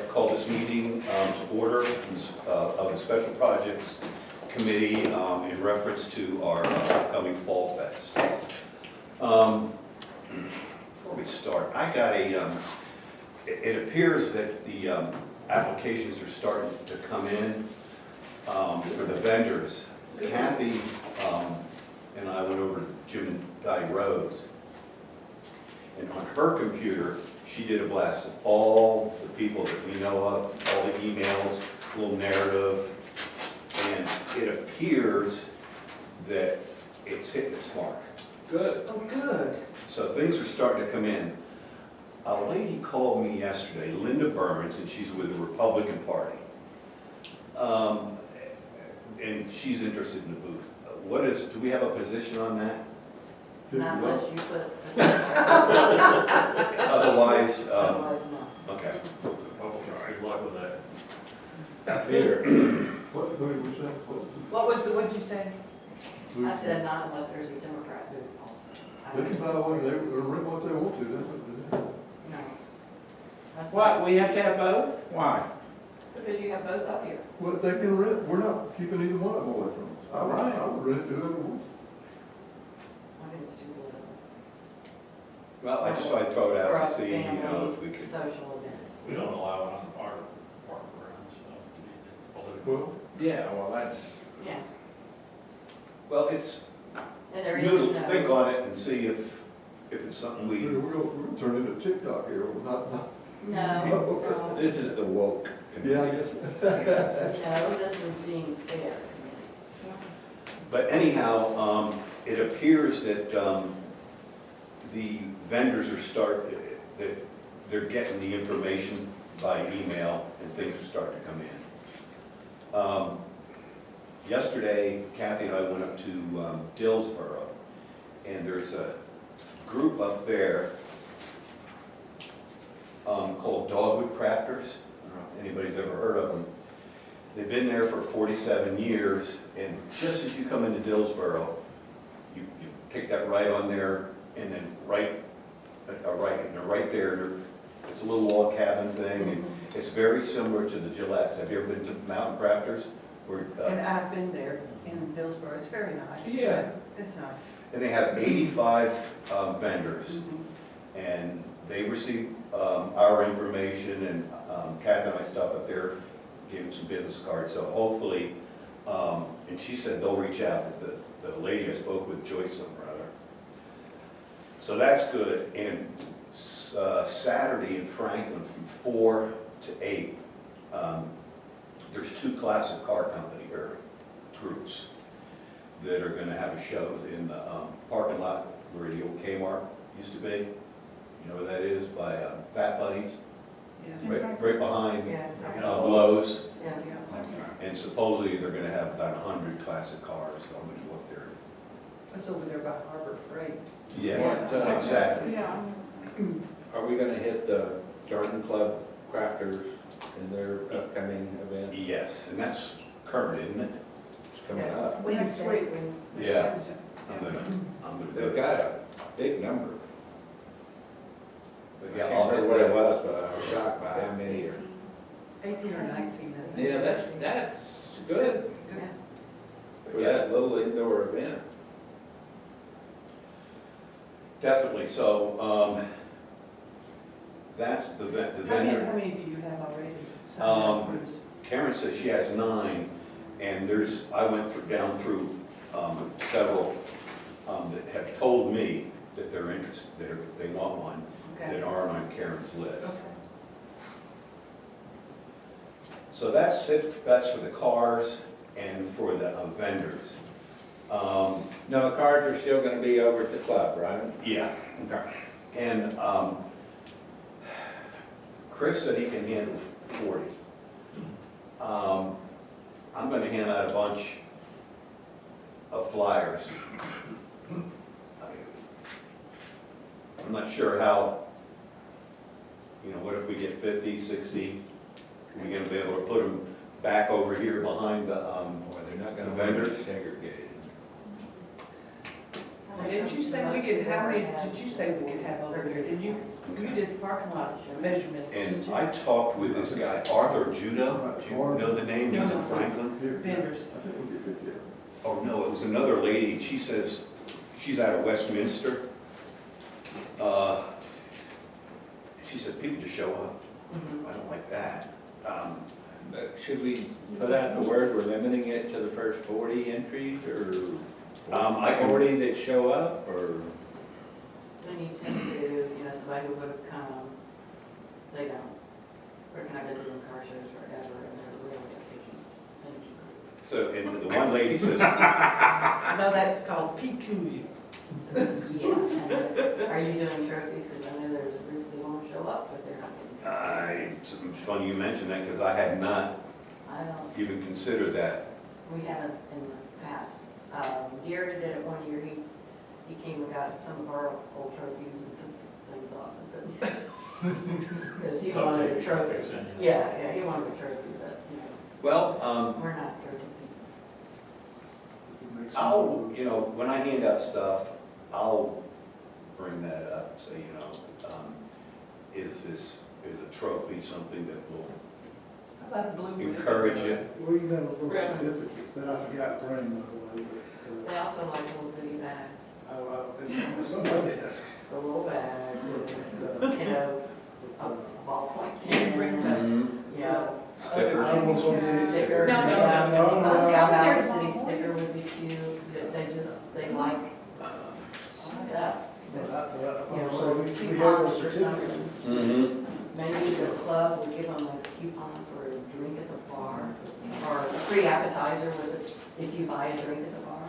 to call this meeting to order of the Special Projects Committee in reference to our upcoming Fall Fest. Before we start, I got it appears that the applications are starting to come in for the vendors. Kathy and I went over to Jim and Dottie Rhodes, and on her computer, she did a blast of all the people that we know of, all the emails, little narrative, and it appears that it's hitting its mark. Good. Oh, good. So things are starting to come in. A lady called me yesterday, Linda Burns, and she's with the Republican Party. And she's interested in the booth. Do we have a position on that? Not unless you put. Otherwise, Otherwise, no. okay. Good luck with that. Peter. What was that? What'd you say? I said not unless there's a Democrat booth also. They can buy one, they're rent what they want to, that's what they do. No. That's What, not- we have to have both? Why? Because you have both up here. Well, they can rent, we're not keeping either one of them away from us. I would rent it to whoever wants. I think it's too little. Well, I just thought I'd throw it For out a to see, if we family could. social event. We don't allow it on the fire grounds, so. Well, Yeah, well, that's, Yeah, Well, it's, and there you is think no, on it and see if it's something we. we're gonna turn into TikTok here, not, no, this is the woke yeah, I community. guess. no, this is being fair. But anyhow, it appears that the vendors are that they're getting the information by email and things are starting to come in. Yesterday, Kathy and I went up to Dillsboro, and there's a group up there called Dogwood Crafters. I don't know if anybody's ever heard of them. They've been there for 47 years, and just as you come into Dillsboro, you take that right on there, and then right there, it's a little log cabin thing, and it's very similar to the Gillettes. Have you ever been to Mountain Crafters? Where, And I've been there in Hillsborough, it's very nice. Yeah. It's nice. and they have 85 vendors, Mhm. and they receive our information, and Kathy and I stuff up there, gave them some business cards, so hopefully, and she said they'll reach out, the lady I spoke with, Joyce something or other. So that's good, and Saturday in Franklin from 4 to 8, there's 2 classic car company, or groups, that are gonna have a show in the parking lot where the old Kmart used to be. You know where that is, by Fat Buddies, Yeah. right behind Yeah. Lowe's. Yeah. And supposedly they're gonna have about 100 classic cars, so I'm gonna go up there. It's over there by Harbor Freight. Yes, What, exactly. Yeah. Are we gonna hit the Garden Club Crafters in their upcoming event? Yes, and that's current, isn't it? It's coming Yes. up. Next week. Yeah. I'm gonna go They've there. got a big number. But I yeah, can't I'll remember hit what it that. was, but I was shocked by how many are. 18 or 19. I think. Yeah, that's good Yeah. for that little indoor event. Definitely, so, that's the vendor. How many do you have already? Um, Karen says she has 9, and I went down through several that have told me that they're interested, they want one, Okay. that aren't on Karen's list. Okay. So that's it, that's for the cars and for the vendors. No, the cards are still gonna be over at the club, right? Yeah, Okay. and Chris said he can handle 40. I'm gonna hand out a bunch of flyers. I'm not sure how, what if we get 50, 60? Are we gonna be able to put them back over here behind the, Well, they're not gonna The want vendors? it segregated. Didn't you say we could, how many, did you say we could have over there? Did you did the parking lot measurements, didn't And you? I talked with this guy, Arthur Judo, do you know the name, he's in Franklin? Here, Vendors. I think we'll get 50 of them. Oh, no, it was another lady, she says, she's out of Westminster. She said, people just show up, I don't like that. But should we put out the word, we're limiting it to the first 40 entries, or I can- 40 that show up, or? When you tend to, somebody who would have come, they don't. We're kind of doing car shows forever, and they're really a picky group. So, and the one lady says, No, that's called PQ. Yeah, and are you doing trophies? Because I know there's a group that won't show up, but they're not getting it's funny you mentioned that, because I had not I don't, even considered that. we haven't in the past. Gary did it one year, he came and got some of our old trophies and took things off and put, because he wanted a trophy. Yeah, he wanted a trophy, but, Well, we're not trophy people. Make some- I'll, when I hand out stuff, I'll bring that up, say, is a trophy something that will How about a blue one? encourage it? We can have little Right. certificates that I forgot to bring, by the way, but, They also like little goodie bags, it's somebody asked. a little bag with, But, a ballpoint Can you bring pen, that? Stickers. I almost want to see- Sticker. No, no, no, A no. Scout Valley City sticker would be cute, they like, yeah. But I You know, so little we have coupons those or certificates. something. Maybe the club would give them a coupon for a drink at the bar, or a free appetizer with it, if you buy a drink at the bar.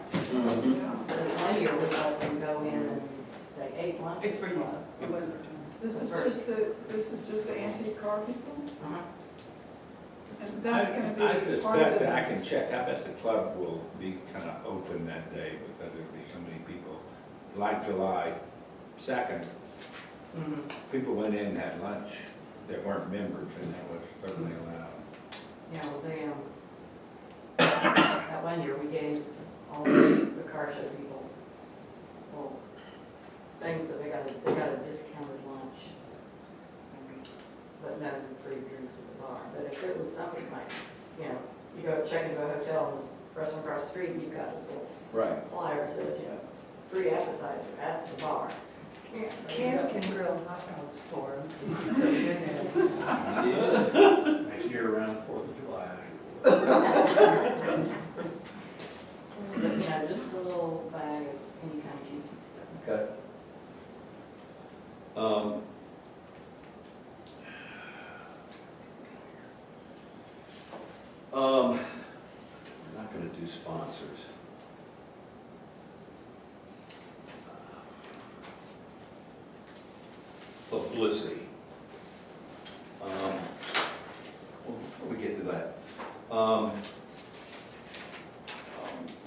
Because one year we let them go in and they ate lunch. It's free. This is just the antique car people? Uh-huh. And that's gonna be I part of suspect that I it. can check, I bet the club will be kind of open that day, because there'll be so many people. Like July 2nd, Mhm. people went in and had lunch that weren't members, and that was certainly allowed. Yeah, well, that one year we gave all the car show people, well, things that they got a discounted lunch. But no free drinks at the bar. But if it was something like, you go check into a hotel and the restaurant across the street, you've got this little Right. flyer that says, free appetizer at the bar. Yeah, Ken can grill hot dogs for them. Next year around the 4th of July. But, just a little bag of any kind of juice and stuff. Okay. I'm not gonna do sponsors. Publicity. Well, before we get to that,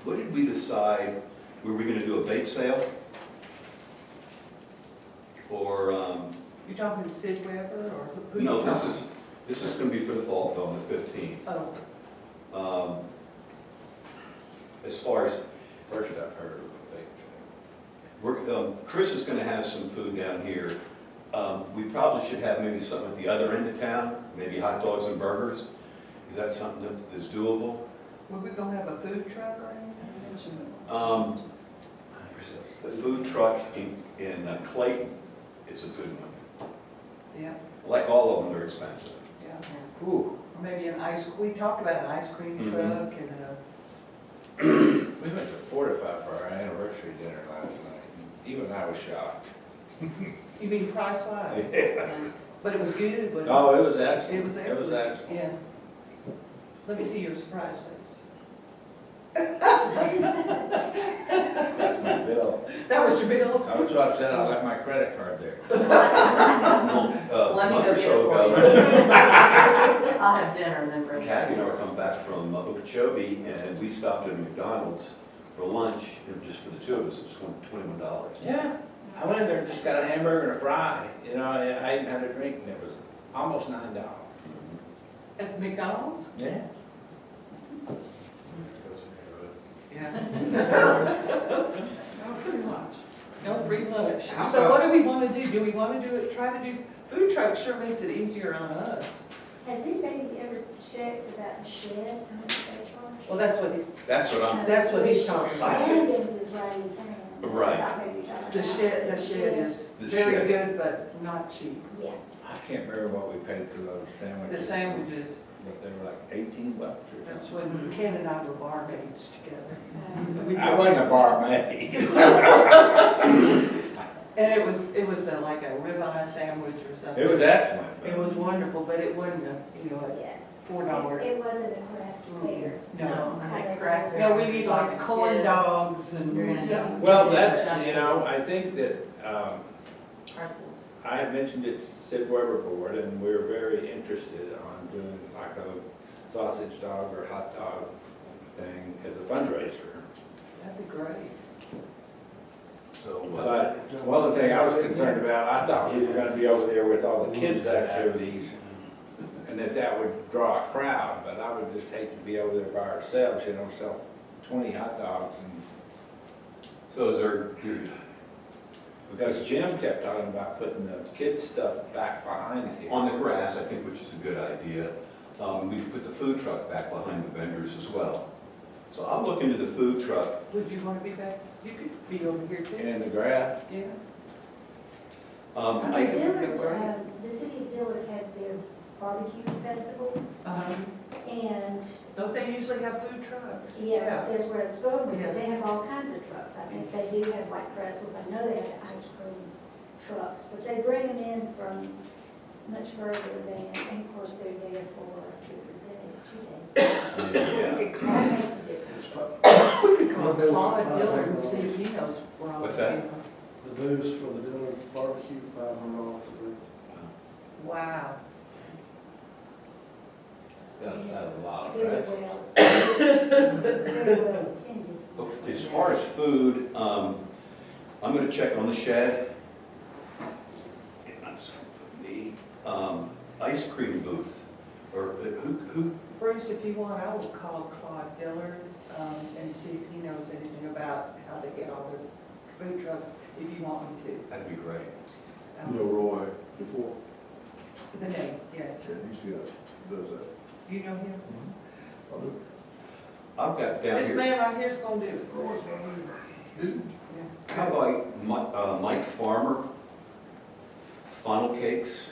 what did we decide? Were we gonna do a bake sale? Or, You talking to Sid Weber or who? you no, talking? this is gonna be for the fall, on the 15th. Oh, As far as, First I've heard of Chris is gonna have some food down here. We probably should have maybe something at the other end of town, maybe hot dogs and burgers. Is that something that is doable? were we gonna have a food truck or anything? The food truck in Clayton is a good one. Yeah, Like all of them, they're expensive. yeah. Ooh. Or maybe we talked about an ice cream Mhm. truck and We went to Fortify for our anniversary dinner last night, and even I was shocked. you mean price wise? And But it was good, but. Oh, it was excellent. It was It was excellent. Yeah. Let me see your surprise face. That's my bill. That was your bill? I was so upset, I left my credit card there. Let me Month go or get so it for you. ago, I'll have dinner and then bring it. Kathy and I were coming back from Okeechobee, and we stopped at McDonald's for lunch, and just for the two of us, it was $21. Yeah, I went in there and just got a hamburger and a fry, I even had a drink, and it was almost $9. At McDonald's? Yeah. Yeah. Oh, No free lunch. No free lunch. How So what about- do we want to do? Do we want to do it, try to do, food truck sure makes it easier on us. Has anybody ever checked about the shed, how much they charge? Well, that's what, That's what I'm, that's what he's talking about. Shenanigans is right in town. Right. I thought maybe you're talking The about- shed is The very shed. good, but not cheap. Yeah. I can't remember what we paid for those sandwiches. The sandwiches, But they were like 18 bucks or that's something. when Ken and I were barmaids together. We- I wasn't a barmaid. And it was like a ribeye sandwich or something. It was excellent. It was wonderful, but it wasn't a, Yeah. $4. It wasn't a craft fair. No. I think craft. No, we need like corn Kids. dogs and. You're gonna need- Well, that's, you know, I think that, Pretzels. I had mentioned it to Sid Weber Board, and we're very interested on doing like a sausage dog or hot dog thing as a fundraiser. That'd be great. so, But one of the things I was concerned about, I thought we were gonna be over there with all the kids' activities, and that would draw a crowd, but I would just hate to be over there by ourselves, you know, sell 20 hot dogs, and so is there, because Jim kept talking about putting the kids' stuff back behind here. on the grass, I think, which is a good idea, we put the food truck back behind the vendors as well. So I'll look into the food truck. Would you want to be back? You could be over here too. In the grass, Yeah. I, Dillard, the city of Dillard has their barbecue festival, and Don't they usually have food trucks? yes, there's where it's going with Yeah. it. They have all kinds of trucks. I think they do have like pretzels. I know they have ice cream trucks, but they bring them in from much further than, and of course, they're there for 2 days, 2 days. yeah. We could That call, makes a difference. we could call Claude Dillard and see if he knows where all What's the that? people. The dues for the Dillard barbecue, $500 a week. Wow. that's a lot of Very pretzels. well, very well attended. As far as food, I'm gonna check on the shed. And I'm just gonna put me, ice cream booth, or who, Bruce, if you want, I will call Claude Dillard and see if he knows anything about how they get all their food trucks, if you want me to. that'd be great. You know Roy before, The name, yes. yeah, he's got, does that. You know him? I do. I've got down This here, man right here's gonna do it. Did- Yeah. how about Mike Farmer, funnel cakes?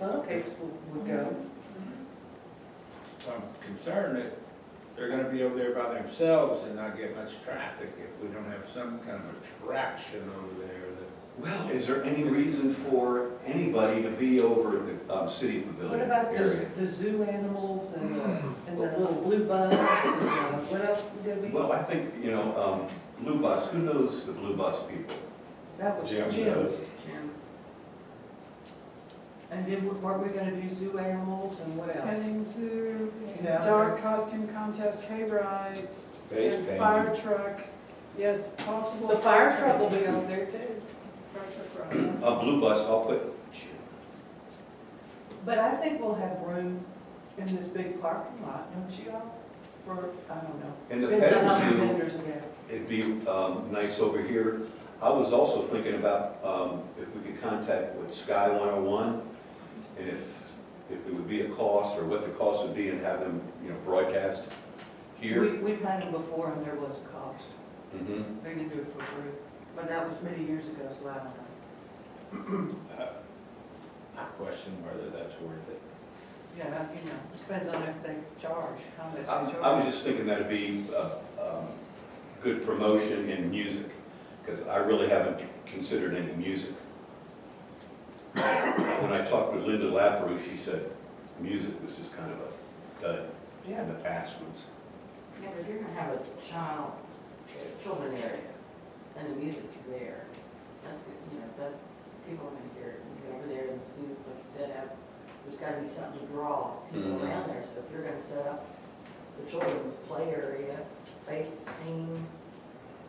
Funnel cakes would go. I'm concerned that they're gonna be over there by themselves and not get much traffic if we don't have some kind of attraction over there that. Well, is there any reason for anybody to be over at the city What pavilion about area? the zoo animals and the little blue bus and what else did we? Well, I think, you know, Blue Bus, who knows the Blue Bus people? That was Jim Jim. knows. And then weren't we gonna do zoo animals and what else? Petting zoo, Yeah. dog costume contest, hay rides, Face and painting. fire truck, yes, possible. The fire truck will be over there too. Fire truck rides. Blue Bus, I'll put, But I think we'll have room in this big parking lot, don't you all? For, I don't know. in the Depends on how many petting zoo, vendors we have. it'd be nice over here. I was also thinking about if we could contact with Sky 101, and if there would be a cost, or what the cost would be, and have them, you know, broadcast here. We've had them before and there was a cost. Mhm. They didn't do it for free. But that was many years ago, so I don't know. I question whether that's worth it. Yeah, you know, depends on if they charge, how much they I was charge. just thinking that'd be good promotion in music, because I really haven't considered any music. When I talked with Linda Lapro, she said music was just kind of a dud in the past ones. Yeah, but if you're gonna have a children area, and the music's there, that's good, you know, that, people are gonna hear it, and go over there, and food, like you said, there's gotta be something to draw people Mhm. around there, so if you're gonna set up the children's play area, face painting,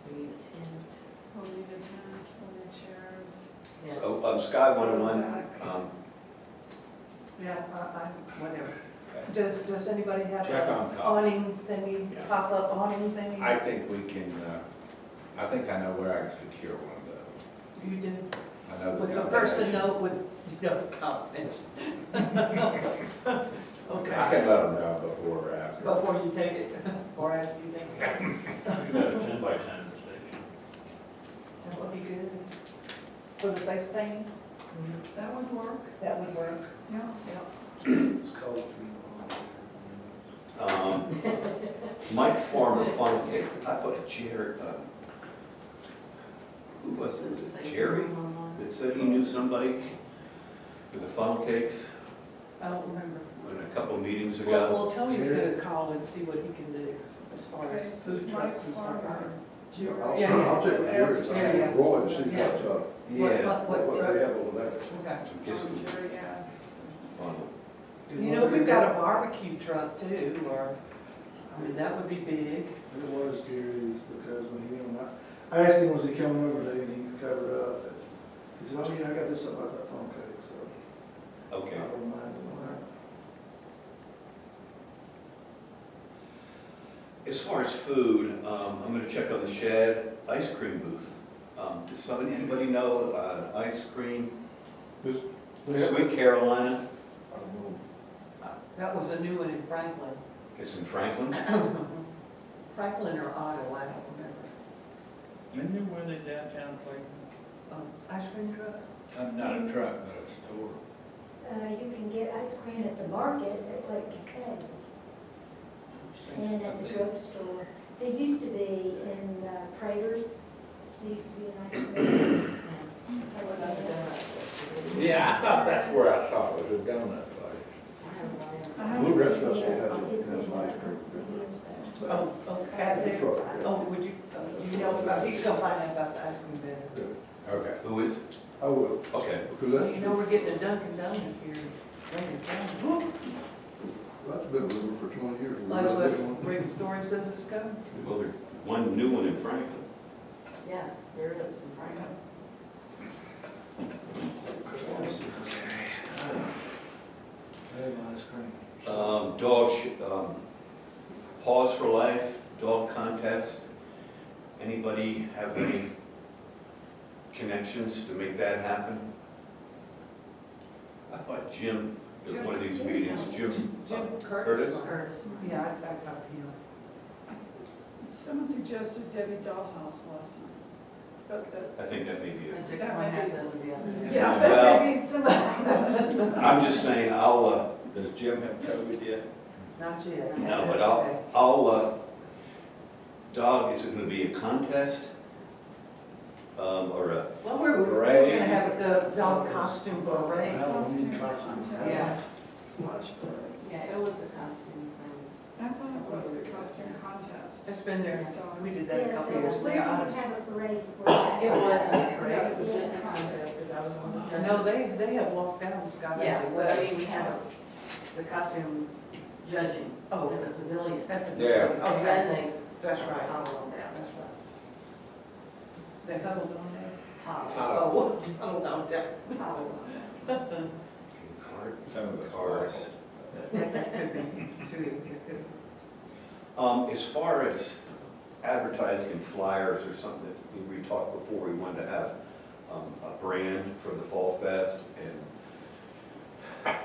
we need a tent. We'll need a tent, we'll need chairs. Yeah. So Sky 101, Yeah, whatever. Does anybody have Check a on cost. awning thingy, Yeah. pop-up awning thingy? I think we can, I think I know where I can secure one of those. You do, I know with the combination. person know, with, you know, confidence. I Okay, can let them know before or after. before you take it, or after you take it. You got a 10 by 10 station. That would be good. For the face painting, That would work, that would work. yeah. It's called Mike Farmer Fun Cake, I thought Jerry, who was it? Was it Jerry that said he knew somebody with the funnel cakes I don't remember. a couple of meetings Well, ago? well, Tony's gonna call and see what he can do as far Okay, as so it's food Mike trucks and stuff. Farmer, Jerry. I'll check with Jerry, Ask and Roy to see Yeah. what, What what truck? they have over there. Okay. Get some Jerry asked. funnel. You know, if we've got a barbecue truck too, or, I mean, that would be big. It was Gary's, because when he, I asked him, was he coming over today, and he covered up. He said, oh yeah, I gotta do something about that phone cake, so Okay. I'll remind him of that. As far as food, I'm gonna check on the shed ice cream booth. Does anybody know, ice cream, They have- Sweet Carolina? I don't know. That was a new one in Franklin. It's in Franklin. Franklin or Otto, I don't remember. Isn't there one in downtown Clayton? Ice cream truck? Not a truck, but a store. You can get ice cream at the market at Lake Cafe and at the drugstore. They used to be in Prater's, there used to be an ice cream. I was at the donut. Yeah, I thought that's where I saw it, was a donut place. I haven't Blue Grass seen Festival it. has It's a, been has an ice cream. a year or so. Oh, at there. Truck, yeah. Oh, would you, do you know about, he's gonna find out about the ice cream vendor. Okay. Who is? I will, Okay. because Well, you know, we're getting a Dunkin' Donut here in Lincoln County. that's been a rumor for 20 years. We That's really didn't what want- Rick Story says it's coming. Well, there's one new one in Franklin. Yeah, there it is in Franklin. They have ice cream. Paws for Life, dog contest. Anybody have any connections to make that happen? I thought Jim, at one of these meetings, Jim Jim Curtis? Curtis. Yeah, I talked to him. Someone suggested Debbie Dollhouse last time, but I that's. think that may be And it. 6.5 doesn't be on there. Yeah, Well- but maybe someone. I'm just saying, Does Jim have COVID yet? Not yet. no, but Okay. dog, is it gonna be a contest? Or a, Well, we're Parade. gonna have the dog costume parade. Costume Costume contest. Yeah. Slush parade. Yeah, it was a costume thing. I thought it was a costume contest. It's been there, we did that a Yeah, couple so years we're now. going to have a parade for that. It wasn't a parade, it was just a contest, because I was on the judges. No, they have walked down Scott Yeah, Valley but I Way. mean, we had the costume judging Oh. at the pavilion. That's a- Yeah. And Okay, then that's they right, followed them down. that's right. They huddled on there? Followed. Oh, huddled on there. Followed them. Some of the cars. That could be true, it could. as far as advertising and flyers or something that we talked before, we wanted to have a brand for the Fall Fest, and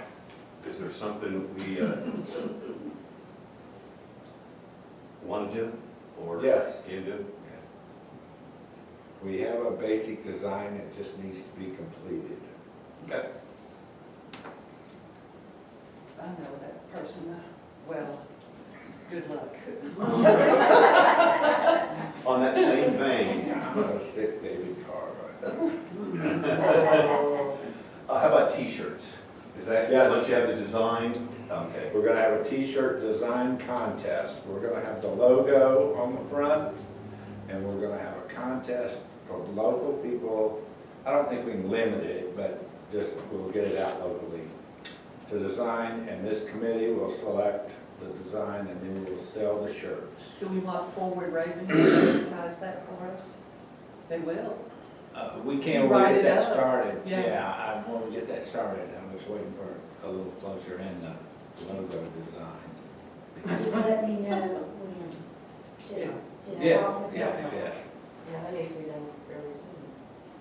is there something we want to do? Or Yes. can do? We have a basic design, it just needs to be completed. Okay. I know that person, well, good luck. On that same vein, I'm a sick baby car, right? how about T-shirts? Is that, Yes. once you have the design? Okay. We're gonna have a T-shirt design contest. We're gonna have the logo on the front, and we're gonna have a contest for local people. I don't think we can limit it, but just, we'll get it out locally to design, and this committee will select the design, and then we'll sell the shirts. Do we want Forward Raven to advertise that for us? They will. We can't Write get it that up. started. Yeah. Yeah, I want to get that started. I'm just waiting for a little closer in the logo design. Just let me know when to Yeah, talk. yeah, yeah. Yeah, that needs to be done fairly soon.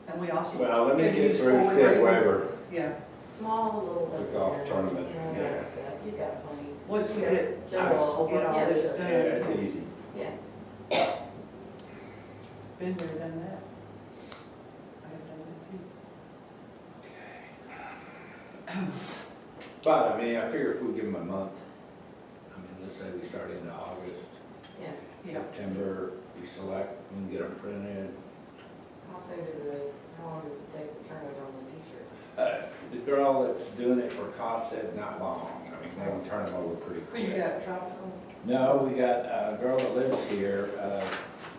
And we also. Well, let me can get use through forward Sid rating. Weber. Yeah, Small little. The golf tournament, You know, yeah. that stuff, you've got plenty. once we get, Jungle, get all yeah, this sure. done. Yeah, it's easy. Yeah. Been there, done that. I have done that too. But, I mean, I figure if we give them a month, I mean, let's say we start in August, Yeah. Yeah, September, we select, we can get them printed. How soon do they, how long does it take to turn over on the t-shirt? The girl that's doing it for cost said not long. I mean, they can turn them over pretty you quick. got tropical. No, we got a girl that lives here,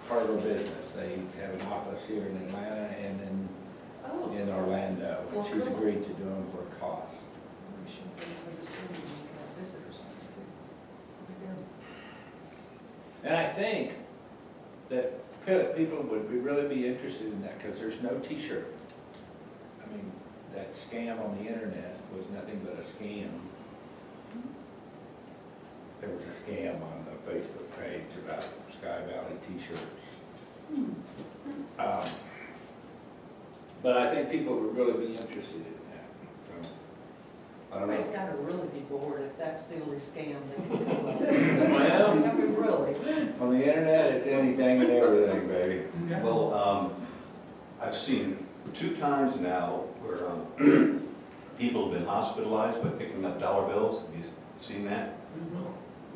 part of her business. They have an office here in Atlanta and Oh. in Orlando. And Well, she's cool. agreed to do them for cost. We should go for the city when we got visitors on it too. That'd be good. And I think that people would really be interested in that because there's no t-shirt. I mean, that scam on the internet was nothing but a scam. There was a scam on the Facebook page about Sky Valley t-shirts. But I think people would really be interested in that. So, I don't Somebody's know. gotta really be bored if that's the only scam they can come up with. Well, I mean, really. on the internet, it's anything and everything, baby. Well, I've seen 2 times now where people have been hospitalized by picking up dollar bills. Have you seen that?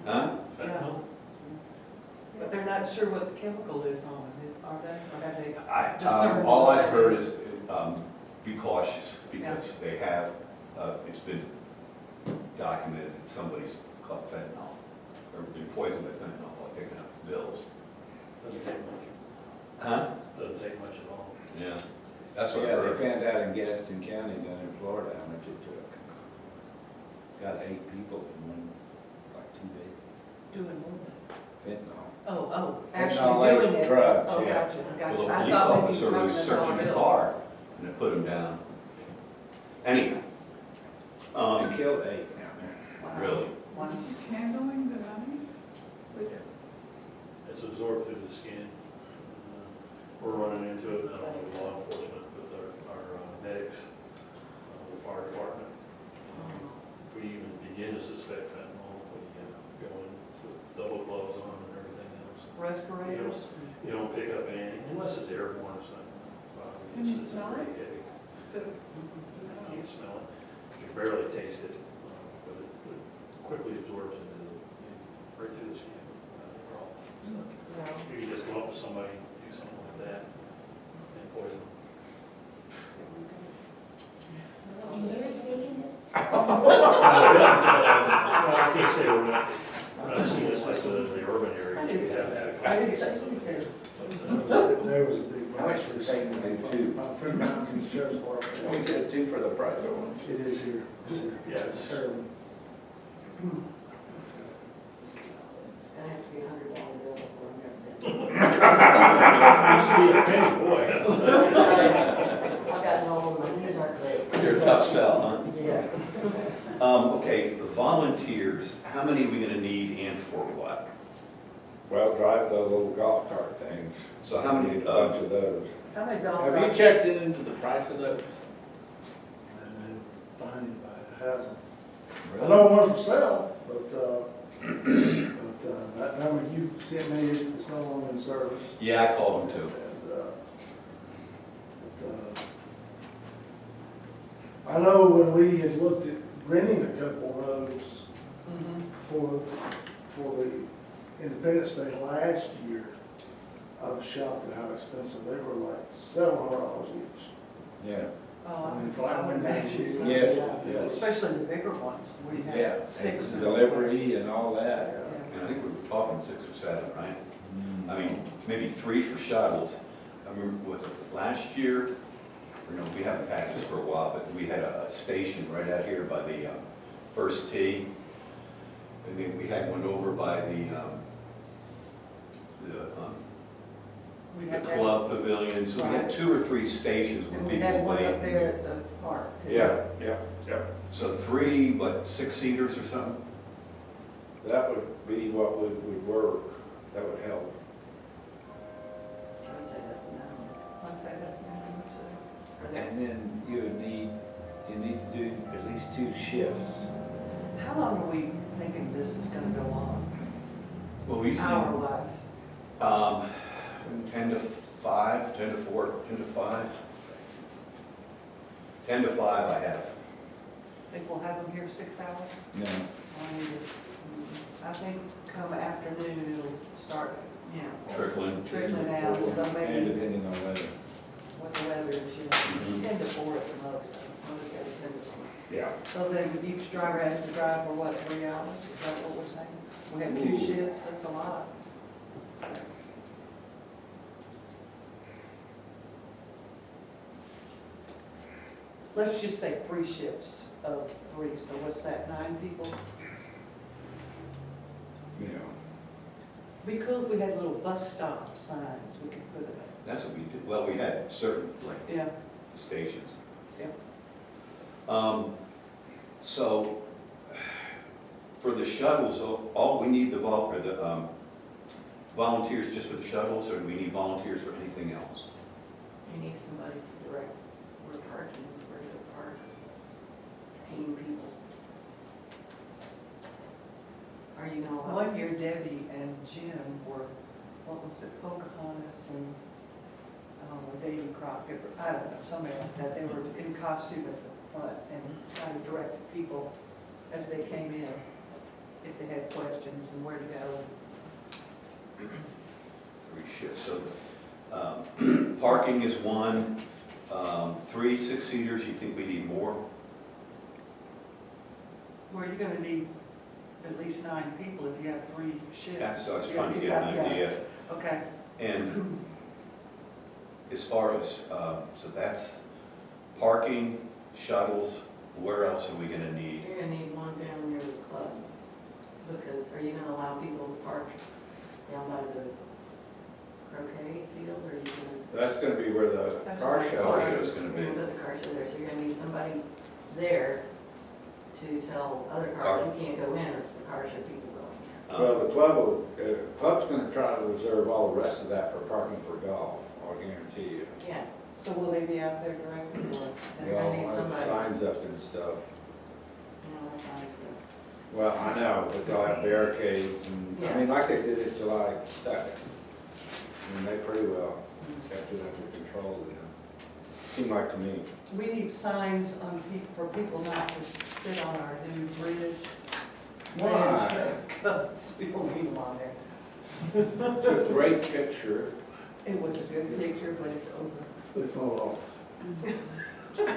Huh? Fentanyl? But they're not sure what the chemical is on it, are they? Or have they? I, Discern all what I've it heard is. is, be cautious, because they have, it's been documented that somebody's caught fentanyl, or been poisoned by fentanyl while picking up bills. Doesn't take much. Huh? Doesn't take much at all. Yeah. That's what I Yeah, heard. they found out in Gadsden County down in Florida how much it took. Got 8 people in one, like 2 days. Doing what? Fentanyl. Oh, Fentanyl actually doing laced it. drugs, Oh, yeah. gotcha, Well, gotcha. the I police thought maybe officer you were was talking searching about the bills. car, and it put him down. Anyhow, They killed 8 down there. Wow. really, Wow. Just handling the money? It's absorbed through the skin. We're running into it not only with law enforcement, but our medics, the fire department. If we even begin to suspect fentanyl, we go in with double gloves on and everything else. Respirators? You don't pick up anything unless it's airborne or something. Can you It's smell pretty it? heavy. Does it? You can't smell it. You can barely taste it, but it quickly absorbs into right through the skin. So, No. you can just go up to somebody, do something like that, and poison them. And you're seeing it? I can't say we're not seeing this like the urban area. We have had a I didn't couple. say anything. There was a big How much box did for they do too? a friend of mine in the sheriff's We department. did 2 for the price of one. It is here. It's here. Yes. Terrible. It's gonna have to be $100 bill before I'm Used to be a penny, boy. I've gotten old, my knees aren't great. you're a tough sell, Yeah. huh? Okay, the volunteers, how many are we gonna need and for what? Well, drive those little golf cart things. So how many, Need a bunch of those. How many golf Have you carts? checked into the price of those? And then find anybody that has them. I know one's for sale, but that number you sent me, it's no longer in service. Yeah, I called them too. And, I know when we had looked at renting a couple of those Mhm. for the Independence Day last year, I was shocked at how expensive they were, like $700 each. Yeah. Oh, I mean, for I like would one day. imagine. so. Yes, Yeah. yes. Especially the bigger ones, we Yeah, have 6. and delivery and all that. Yeah. And I think we were talking 6 or 7, right? I mean, maybe 3 for shuttles. I remember, was it last year? Or no, we haven't had this for a while, but we had a station right out here by the first tee. And then we had one over by the We had that. club pavilion. So we had 2 or 3 stations where And we people had one wait. up there at the park too. Yeah. So 3, what, 6-seaters or something? That would be what would work. That would help. I would say that's I'd say that's minimum too. Or that- And then you need to do at least 2 shifts. How long are we thinking this is gonna go on, Well, we usually, hour-wise? 10 to 5, 10 to 4, 10 to 5. 10 to 5 I have. Think we'll have them here 6 hours? No. I think come afternoon, it'll start, you know, Trickling. trickling out, so And maybe depending on weather. what the weather is, you know, 10 to 4 at the most. I would say 10 to 4. Yeah. So then each driver has to drive for what, 3 hours? Is that what we're saying? We have 2 Ooh. shifts, that's a lot. Let's just say 3 shifts of 3, so what's that, 9 people? Yeah. Be cool if we had little bus stop signs we could put it That's what we did. Well, we had certain, like, at. Yeah. stations. Yep. So, for the shuttles, all we need the volunteers just for the shuttles, or do we need volunteers for anything else? You need somebody to direct where parking, where to park, paying people. Are you gonna allow? One year Debbie and Jim were, what was it, Pocahontas and, I don't know, Davy Crockett, I don't know, somebody like that. They were in costume at the front and kind of directed people as they came in, if they had questions and where to go. 3 shifts, so, parking is 1, 3 6-seaters, you think we need more? Where you're gonna need at least 9 people if you have 3 shifts. That's, I was Yeah, trying to you get got- an yeah. idea. Okay, And as far as, so that's parking, shuttles, where else are we gonna need? You're gonna need one down near the club, because are you gonna allow people to park down by the croquet field, or are you gonna? That's gonna be where the That's car where the show Car is. show's gonna be. You're gonna put the car show there, so you're gonna need somebody there to tell other cars, you can't go in, it's the car show people going in. Well, the club's gonna try to reserve all the rest of that for parking for golf, I'll guarantee you. Yeah, so will they be out there directly or? they're gonna need Well, somebody, signs up and stuff. you know, that sounds good. Well, I know, but they'll have barricades and, I mean, like they did it July 2nd. I mean, they pretty well kept it under control, you know. Seemed like to me. We need signs on for people not to sit on our new bridge. Why? Because we don't need them on there. It's a great picture. It was a good picture, but it's over. They fall off.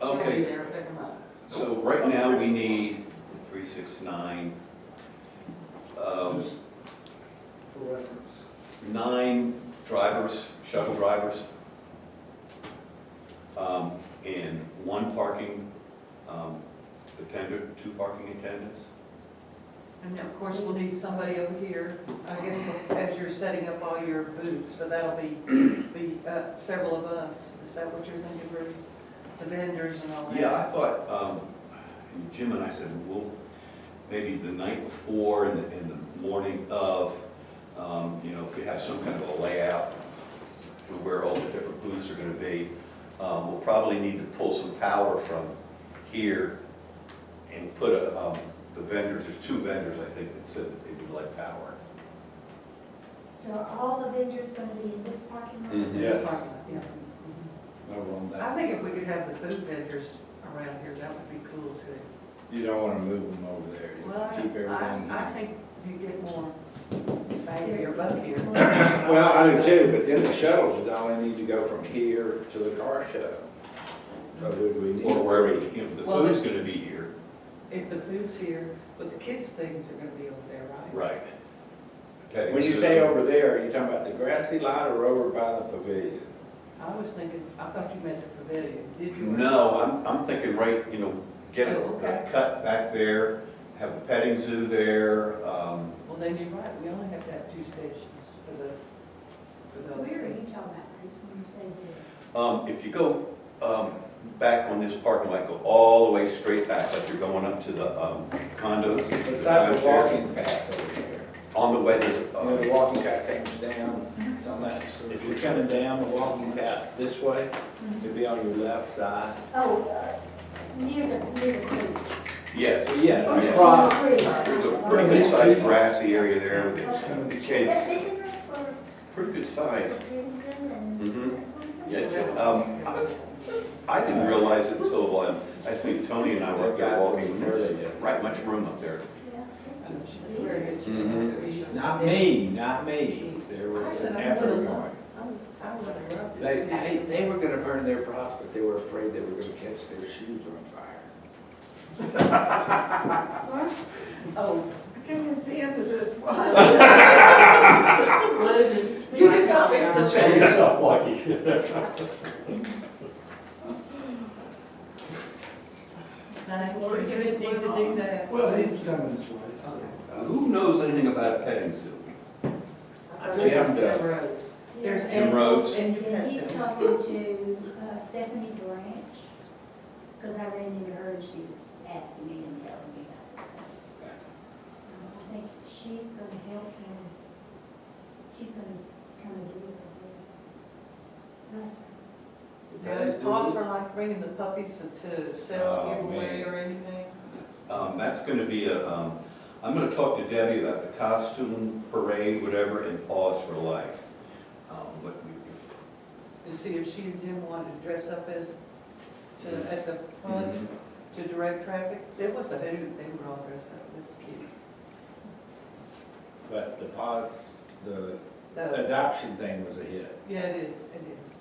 Okay, Nobody's there to pick them up. so right now we need 3, 6, 9, Just for reference. 9 drivers, shuttle drivers, and 1 parking attendant, 2 parking attendants. And then, of course, we'll need somebody over here, I guess, as you're setting up all your booths, but that'll be several of us. Is that what you're thinking, Bruce? The vendors and all that? Yeah, I thought, Jim and I said, we'll, maybe the night before and the morning of, you know, if we have some kind of a layout for where all the different booths are gonna be, we'll probably need to pull some power from here and put the vendors, there's 2 vendors, I think, that said that they would like power. So are all the vendors gonna be in this parking lot? Mhm. Yes. Yeah. No wrong with I that. think if we could have the food vendors around here, that would be cool too. You don't wanna move them over there. You Well, keep everything. I think you get more bang for your buck here. Well, I do too, but then the shuttles would only need to go from here to the car show. So would we need? Or wherever, you know, the Well, food's gonna be here. If the food's here, but the kids' things are gonna be over there, right? Right. Okay, When you so- say over there, are you talking about the grassy lot or over by the pavilion? I was thinking, I thought you meant the pavilion, did you? No, I'm thinking right, you know, get Oh, a okay. cut back there, have a petting zoo there, Well, then you're right, we only have to have 2 stations for the, for those Where are you things. talking about, Bruce, when you say there? if you go, back on this parking lot, go all the way straight back, like you're going up to the, condos. Beside the walking path over there. On the way, there's, You know, the walking path comes down, it's on that, if you're coming down the walking path this way, it'd be on your left side. Oh, near the creek. yes. Yeah, Or the across, creek. There's a pretty good sized grassy area there with Okay. the Is that kids, big enough for pretty good size. kids and? Mhm. Yeah, I didn't realize it until, I think Tony and I were up there walking, there's right much room up there. Yeah, it's She's very decent. good. Mhm. not me, not me. There I was said an I effort would've going. loved, I would have loved it. They were gonna burn their cross, but they were afraid they were gonna catch their shoes on fire. Oh, I came at the end of this one. Lou just. You did not make such Show yourself lucky. no, we didn't need to do that. Well, he's coming this way. Who knows anything about a petting zoo? There's Jim does. roads. There's Yeah. Jim animals Rhodes. and you And pet he's them. talking to Stephanie Branch, because I ran into her and she was asking me and telling me about it, so. I think she's gonna help him, she's gonna come and do it for us. Nice. Does cost for like bringing the puppies to sell, Oh, give away man. or anything? That's gonna be I'm gonna talk to Debbie about the costume parade, whatever, and Paws for Life. But To see if she and Jim wanted to dress up as, at the front to direct traffic. There was a hoot, they were all dressed up, it was cute. But the pause, the The- adoption thing was a hit. Yeah, it is, it is.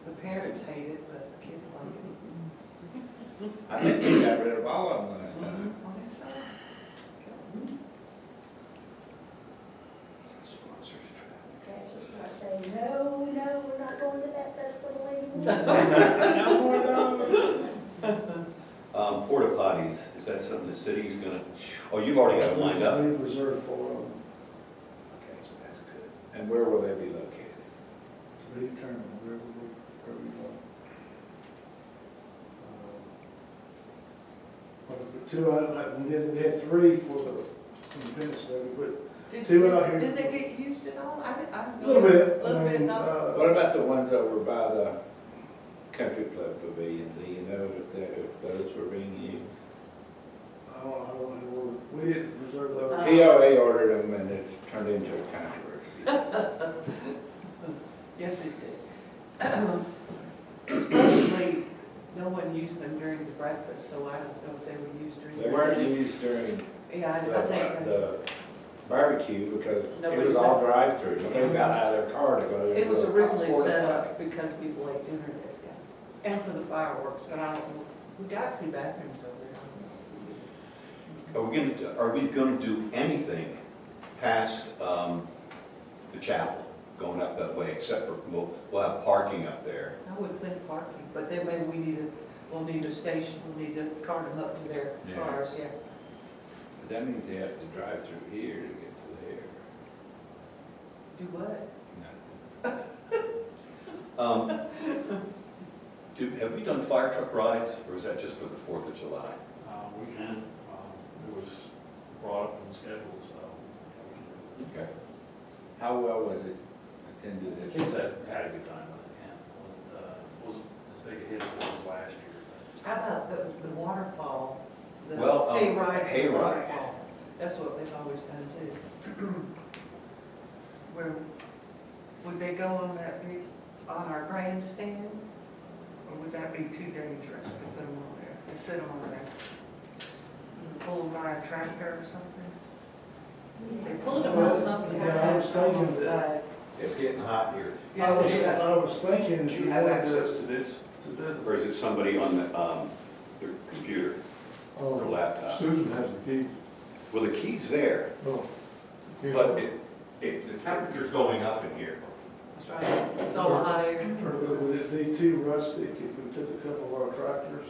The parents hate it, but the kids like it. I think we got rid of all of them last time. sponsors traffic. That's just not saying, no, we're not going to that festival anymore. Porta potties, is that something the city's gonna, oh, you've already got it lined up? We've reserved for them, Okay, so that's good. And where will they be located? to be determined, wherever we want. Two out, like, we had three for the events that we put, Did- Two out here. Did they get used at all? I a little bit, Little I bit, mean, no? What about the ones over by the country club pavilion? Do you know if those were being used? I don't know, we didn't reserve those. POA ordered them and it's turned into a controversy. Yes, it did. Supposedly, no one used them during the breakfast, so I don't know if they were used during. They weren't used during Yeah, I think, the barbecue because it Nobody was said- all drive-through. Nobody got out of their car to go. it was to a originally porta set potty. up because people ate dinner there, yeah. And for the fireworks, but I don't know, we got 2 bathrooms over there. Are we gonna do anything past, the chapel, going up that way, except for, we'll have parking up there? I would think parking, but then maybe we'll need a station, we'll need to cart them up to their Yeah. cars, yeah. But that means they have to drive through here to get to there. Do what? Have we done fire truck rides, or is that just for the 4th of July? We can, it was brought up in the schedule, so. Okay. How well was it attended? The kids had a good time with it, yeah. Wasn't as big a hit as it was last year. How about the waterfall? The Well, hayride. hayride. waterfall? That's what they've always done too. Where, would they go on that big, on our grandstand? Or would that be too dangerous to put them on there, to sit on there? Pulled by a tractor or something? They pulled them on something. Yeah, I was thinking that, It's getting hot here. Yes, it is. I was thinking. Do you have access to this, To do or is it somebody on their computer or Oh, laptop? Susan has the key. Well, the key's there, Oh. Yeah. but the temperature's going up in here. That's right, it's all higher. Would it be too rustic if we took a couple of our tractors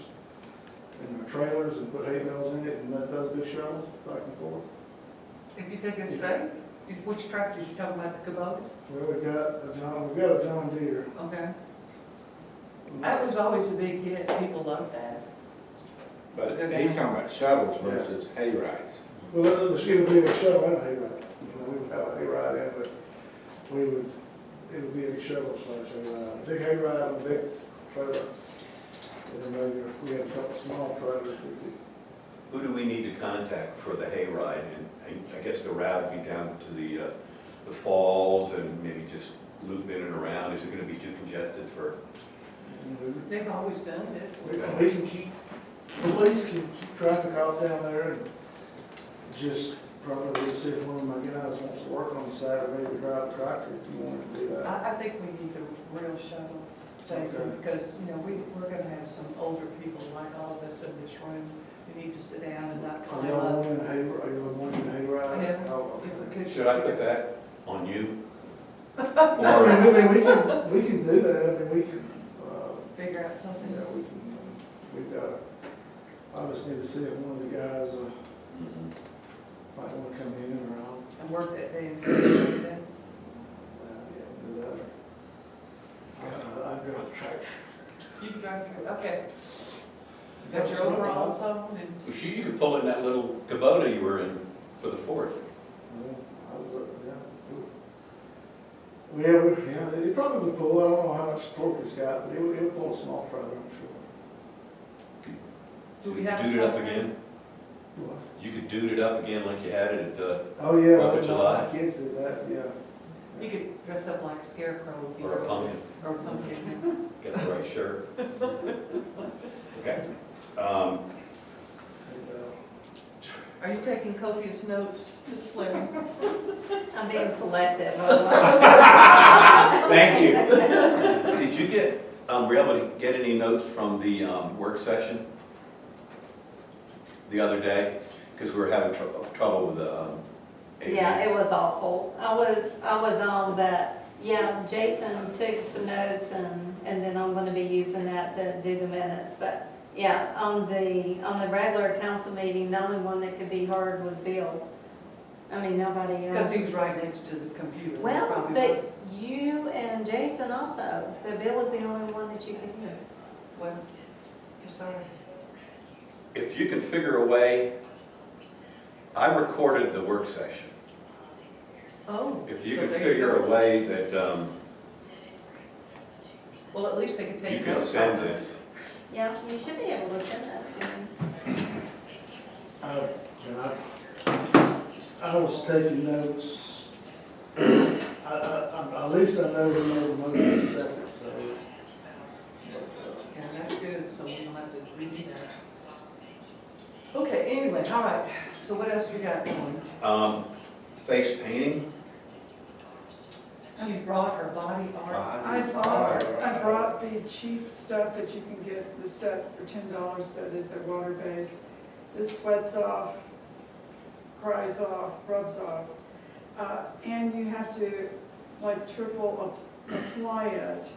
and our trailers and put hay bales in it and let those do shuttles back and forth? If you think it's safe, which tractors you talking about, the Kubotas? Well, we've got a John Deere. Okay. That was always a big hit, people loved that. But he's talking about shuttles versus hay rides. Well, there's gonna be a shuttle and a hayride. You know, we would have a hayride in, but it would be a shuttle slash hayride. Big hayride on a big trailer. And then maybe if we had a couple small trailers, we could. Who do we need to contact for the hayride? And I guess the route would be down to the falls and maybe just loop in and around. Is it gonna be too congested for? They've always done it. We can keep, police can keep traffic off down there and just probably see if one of my guys wants to work on Saturday to drive the tractor if you wanted to do that. I think we need the real shuttles, Jason, Okay. because, you know, we're gonna have some older people like all of us in this room who need to sit down and not Are climb y'all up. wanting a hayride? Yeah, Oh, if we could. Should I put that on you? Well, I mean, we can do that, I mean, we can, Figure out something. yeah, we've got, I just need to see if one of the guys, might wanna come in or out. And work that day and see if we do that. Yeah, do that. I'd drive the tractor. You can drive through, okay. Got your overalls on and. Well, you could pull in that little Kubota you were in for the Fourth. Well, I was, yeah. Yeah, it probably would pull, I don't know how much torque it's got, but it would pull a small trailer, I'm sure. Do we have a Dude it up small again? What? You could dude it up again like you had it at, Oh, yeah, Fourth of July? my kids did that, yeah. You could dress up like a scarecrow if you. or a pumpkin, Or a pumpkin. get the right shirt. Okay. And, Are you taking copious notes, Ms. Fleming? I'm being selective. Thank you. Did you get, were you able to get any notes from the work session the other day? Because we were having trouble with the AV. Yeah, it was awful. I was on, but yeah, Jason took some notes and then I'm gonna be using that to do the minutes. But yeah, on the regular council meeting, the only one that could be heard was Bill. I mean, nobody else. Because he was right next to the computer. That's Well, probably why. but you and Jason also, but Bill was the only one that you could hear. Well, I'm sorry. If you can figure a way, I recorded the work session. Oh. If you so can there figure go. a way that Well, at least they could take you can notes. send of it. this. Yeah, you should be able to send that to me. I was taking notes. At least I know the motion accepted, so. Yeah, that's good, so we don't have to redo that. Okay, anyway, all right, so what else we got going? Face painting. She brought her body art. I brought the cheap stuff that you can get, the set for $10 that is a water-based. This sweats off, cries off, rubs off. And you have to like triple apply it,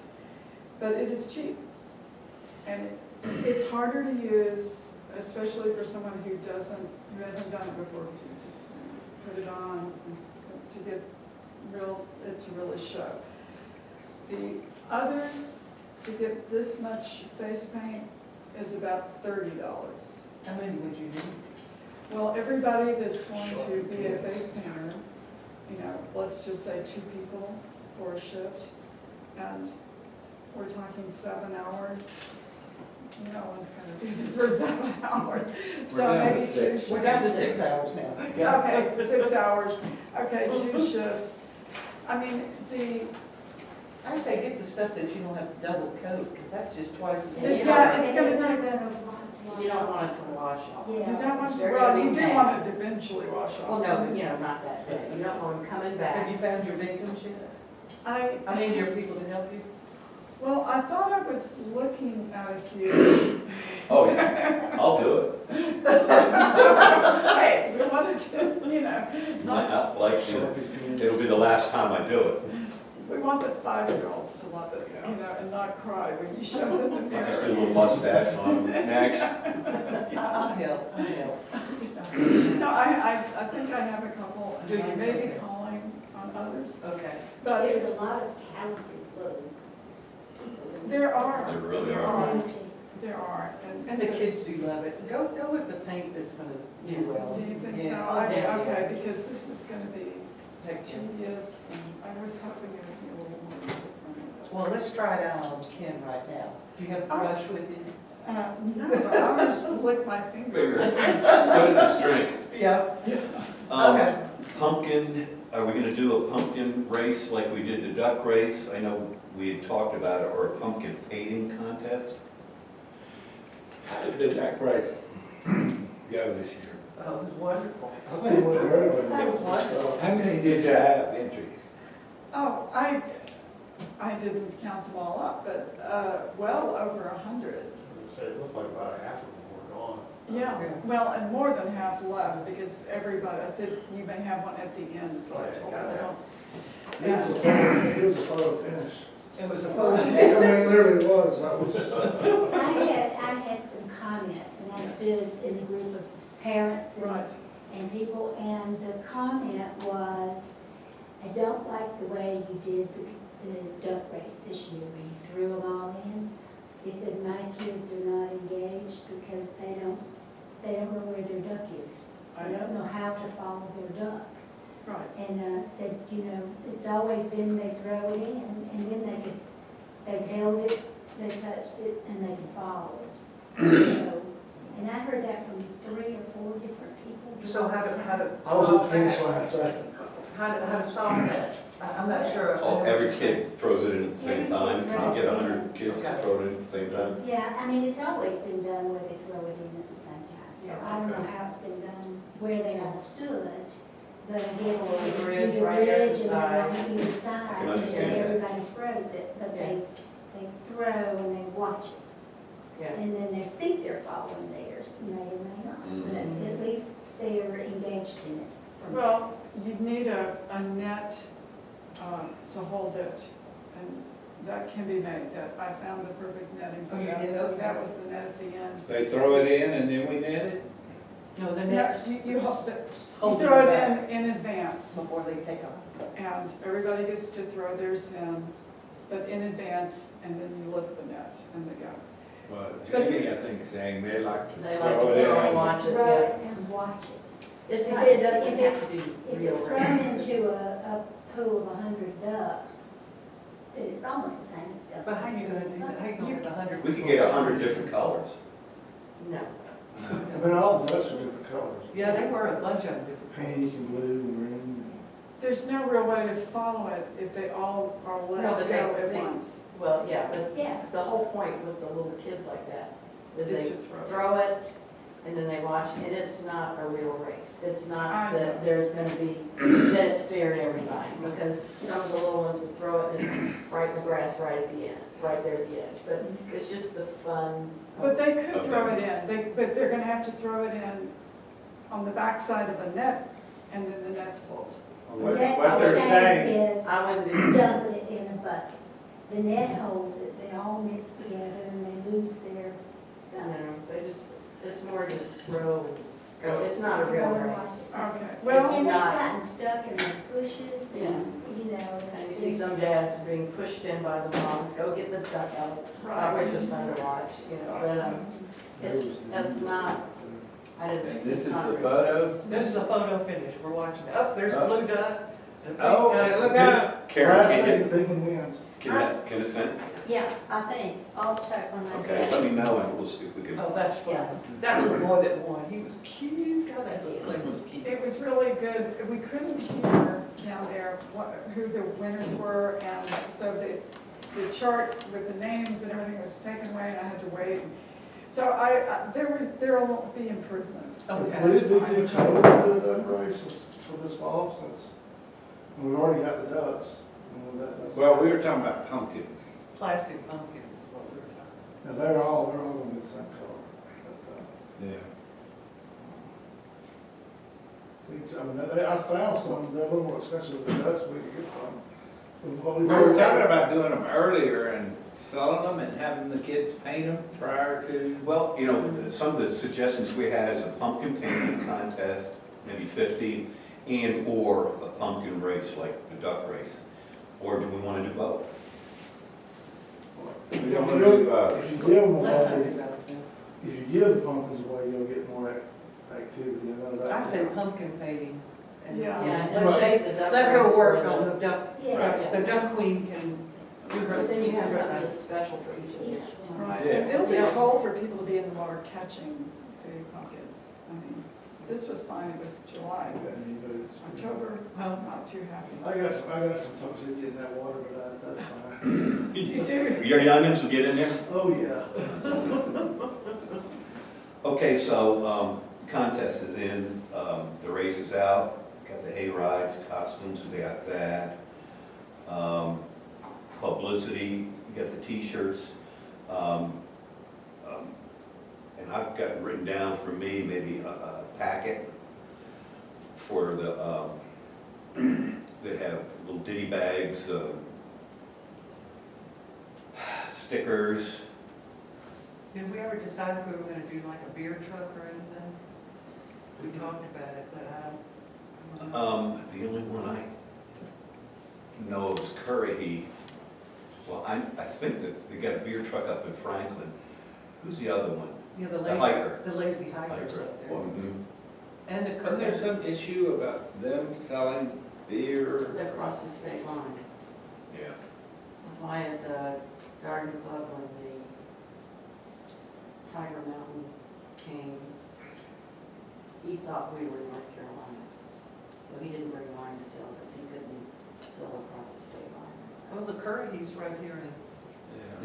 but it is cheap. And it's harder to use, especially for someone who hasn't done it before, to put it on, to get it to really show. The others, to get this much face paint is about $30. How many would you do? Well, everybody that's going to be a face painter, you know, let's just say 2 people for a shift, and we're talking 7 hours. No one's gonna do this for 7 hours, so maybe 2 shifts. We're down to 6 hours now. Okay, 6 hours, okay, 2 shifts. I mean, I say get the stuff that you don't have to double coat, because that's just twice as Yeah, much. it's And gonna it's not take- gonna wash You don't off. want it to wash off. Yeah. you don't want to, Very well, you do bad. want it to eventually wash off. Well, no, but you know, not that bad. You don't want them coming Have back. you found your victims yet? I mean, your people to help you? Well, I thought I was looking at a few. Oh, yeah, I'll do it. Hey, we wanted to, you know, Not like, it'll be the last time I do it. we want the 5-year-olds to love it, you know, and not cry when you show them the I'll just do a mirror. little mustache on them. Next. I'll help. No, I think I have a couple, Do and I you? may be calling on others, Okay. but There's a lot of talented little people. in there this are. There really there are. community. there are. And the kids do love it. Go with the paint that's gonna do well. Do you think so? Yeah. Okay, because this is gonna be Heck, yeah. tedious, and I was hoping it would be a little more user-friendly. Well, let's try it out on Ken right now. Do you have a brush with you? No, but I was just lick my finger. Figure, put it in a string. Yeah. Um, Okay. Pumpkin, are we gonna do a pumpkin race like we did the duck race? I know we had talked about it, or a pumpkin painting contest? How did the duck race go this year? Oh, it was wonderful. I think it went very well. It was wonderful. How many did you have entries? Oh, I didn't count them all up, but, well over 100. So it looked like about half of them were gone. Yeah, Yeah. well, and more than half left, because everybody, I said, you may have one at the end, is what I told them. I don't. It was a photo finish. It was a I photo. mean, it literally was, I was, I had some comments, and I stood in a group of parents Right. and people, and the comment was, I don't like the way you did the duck race this year, where you threw them all in. He said, my kids are not engaged because they don't know where their duck is. They don't know how to follow their duck. Right. And said, it's always been they throw it in, and then they held it, they touched it, and they could follow it. So, and I heard that from 3 or 4 different people. So how to I was at the solve finish that? line second. How to solve that? I'm not sure. Oh, every kid throws it in at the same time, you Every kid get throws it 100 kids to throw it in at the same time. Yeah, I mean, it's always been done where they throw it in at the same time. So I don't know how it's been done where they all stood, but I guess Well, you the do bridge the right there at ridge the and then side. on either I side, can and understand then that. everybody throws it, but they throw and they watch it. Yeah. And then they think they're following theirs, may or may not, but at least they are engaged in it. from- Well, you'd need a net to hold it, and that can be made. That I found the perfect netting for Oh, you that. did? Okay. That was the net at the end. They throw it in and then we net it? No, the Yeah, next. you hold it- you hold throw it back in advance, before they take off. and everybody gets to throw theirs in, but in advance, and then you lift the net, and they go. Well, Jamie, I think, is saying they like to They like to throw it throw and in. watch it, Throw yeah. it and watch it. It's If not, it- it doesn't if it- have to be If real it's thrown race. into a pool of 100 ducks, then it's almost the same as duck. But how you gonna do that? How you gonna get 100? We could get 100 different colors. No. I mean, all the ducks are different colors. Yeah, they were a bunch of them different. Pink and blue and green. There's no real way to follow it if they all are No, let but go at they- once. Well, yeah, but Yeah. the whole point with the little kids like that is Is they to throw it. throw it, and then they watch, and it's not a real race. It's I not know. that there's gonna be, that it's fair to everybody, because some of the little ones would throw it, and it's right in the grass right at the end, right there at the edge. But it's just the fun. But they could Okay. throw it in, but they're gonna have to throw it in on the backside of a net, and then the net's pulled. What That's what the they're same saying, as I wouldn't do, dumping it in a bucket. The net holds it, they all mix together and they lose their you duck. know, they just, it's more just throw and go. It's not a real Throw and race. watch it. Okay, It's well, And they've not- gotten stuck in the bushes Yeah. and, And you it's see some dads being pushed in by the moms, go get the duck out, which was fun to watch, but, that's not, I didn't. and this is not the real. photo? This is the photo finish. We're watching. Oh, there's a blue duck. and a pink Oh, duck. look out. Karen, Last can thing, you, the big one wins. can it send? Yeah, I think, I'll check when I Okay, get let it. me know and we'll see if we can. Oh, that's fun. Yeah. That was more than one. He was cute. God, that little thing was cute. it was really good. We couldn't hear down there who the winners were, and so the chart with the names and everything was taken away, and I had to wait. So there will be improvements. Okay. Would it be too cold to do a duck race for this fall, since we've already got the ducks? You know, that's- Well, we were talking about pumpkins. Plastic pumpkin is what we were talking Now, they're all gonna be the same color. But, Yeah. I mean, I found some, they're a little more expensive than the ducks, we could get some. But what we've We were already talking got- about doing them earlier and selling them and having the kids paint them prior to. Well, some of the suggestions we had is a pumpkin painting contest, maybe 50, and/or a pumpkin race like the duck race. Or do we want to do both? We don't want to do both. If you give them about. Let's all, not do that. if you give the pumpkins away, you'll get more activity, you know that. I say pumpkin painting. And Yeah. Yeah, Right. and save the duck. Let her race work for on the- the duck, Yeah. the duck queen can do her. But then you have do her something thing. that's special for each of Each them. one. Right, Yeah. and it'll be Yeah. cold for people to be in the water catching the pumpkins. I mean, this was fine, it was July. You got any boots? October, I'm not too happy. I got some folks that get in that water, but that's fine. You do? Your youngins will get in there? Oh, yeah. Okay, so, contest is in, the race is out, got the hay rides, costumes, we got that. Publicity, you got the t-shirts. And I've got written down for me, maybe a packet for the, that have little ditty bags, stickers. Did we ever decide if we were gonna do like a beer truck or anything? We talked about it, but I don't know. The only one I know is Curry. Well, I think that they got a beer truck up in Franklin. Who's the other one? Yeah, The hiker. The lazy hikers Hiker. up there. Mhm. And the Isn't there cooker. some issue about them selling beer? They cross the state line. Yeah. That's why at the garden club when the Tiger Mountain came, he thought we were in North Carolina. So he didn't bring wine to sell because he couldn't sell across the state line. Well, the Curry's right here in.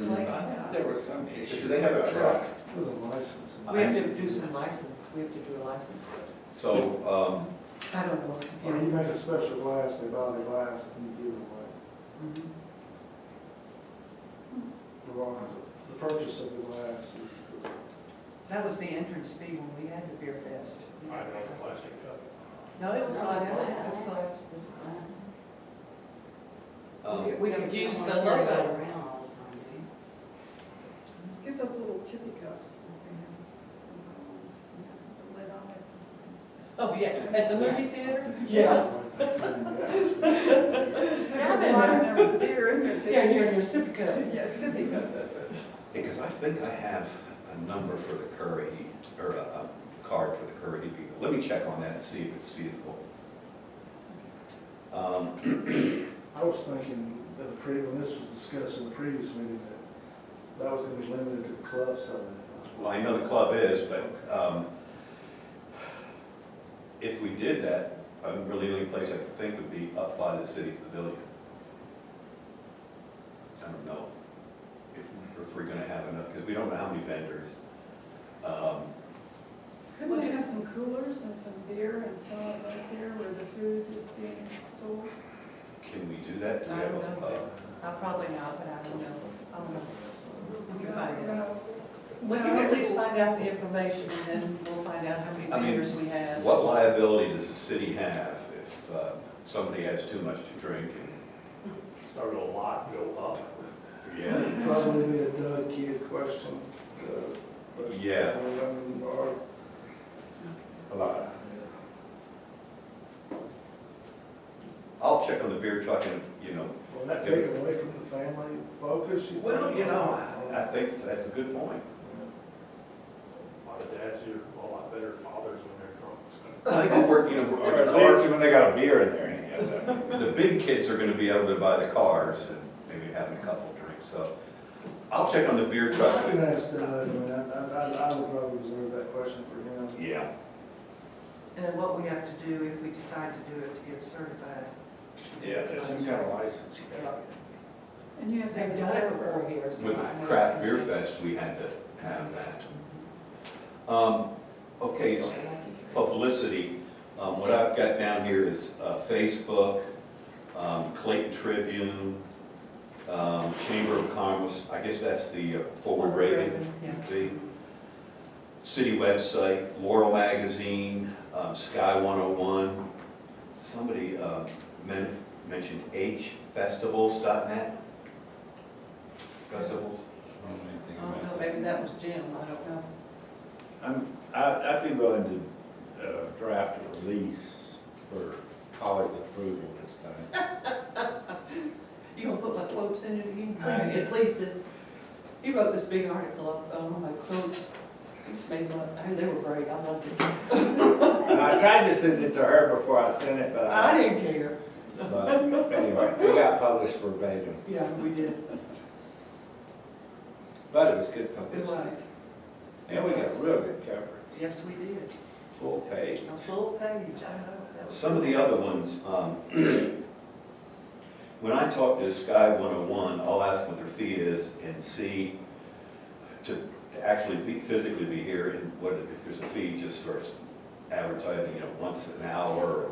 Yeah. I thought there was some issue. Do they have a about truck? that. It was a license. We have to do some license, we have to do a license. So, I don't know. Or you make a special glass, they buy the glass and you give it away. Mhm. The purchase of the glass is the. That was the entrance fee when we had the beer fest. $5 plastic cup. No, it was No, glass. it was It was glass. glass. It was glass. We Yeah, could but you use don't the wanna carry that logo. around all the time, do you? Get those little tippy cups. that they have, the lid on it. Oh, yeah, at the movie theater? Yeah. I've been Wine and beer in there too. Yeah, you're in your sippy cup. Yeah, sippy cup, that's it. because I think I have a number for the Curry, or a card for the Curry people. Let me check on that and see if it's feasible. I was thinking that when this was discussed in the previous meeting, that was gonna be limited to the club selling it. Well, I know the club is, but if we did that, really the only place I could think would be up by the city pavilion. I don't know if we're gonna have enough, because we don't know how many vendors. Couldn't they have some coolers and some beer and sell it right there where the food is being sold? Can we do that? Do we I have don't a- know. I'll probably not, but I don't know. I don't know. We can find out. No. We can at least find out the information, and then we'll find out how many I mean, vendors we have. What liability does the city have if somebody has too much to drink? Start a lot, go up. Yeah. Probably be a Doug Kidd question. But, Yeah. I mean, or, A lot. I'll check on the beer truck and, will that take away from the family focus? You well, think? I think that's a good point. A lot of dads are a lot better fathers when they're drunk. So. I think we'll work, Or at least when they got a beer in there, he has that. the big kids are gonna be able to buy the cars and maybe having a couple drinks, so I'll check on the beer I truck. can ask Doug, I mean, I would probably reserve that question for him. Yeah. And then what we have to do if we decide to do it to get certified. Yeah, there's some kind of license you got. And you have to have a They've done it server. before here, so With I know Craft it's Beer gonna be- Fest, we had to have that. Okay, so publicity, what I've got down here is Facebook, Clayton Tribune, Chamber of Commerce, I guess that's the forward rating. Yeah. The city website, Laurel Magazine, Sky 101. Somebody mentioned hfestivals.net? Festivals? I don't know, maybe that was Jim, I don't know. I'd be willing to draft a release for college approval this time. You gonna put my quotes in it again? Please did, please did. He wrote this big article on my quotes. These made one, oh, they were great, I loved it. And I tried to send it to her before I sent it, but I didn't care. but anyway, it got published verbatim. Yeah, we did. But it was good It publicity. was. And we got real good coverage, Yes, we did. full page. A full page, I know. That was Some of the other ones, when I talk to Sky 101, I'll ask what their fee is and see, to actually physically be here, and what, if there's a fee just for advertising, once an hour,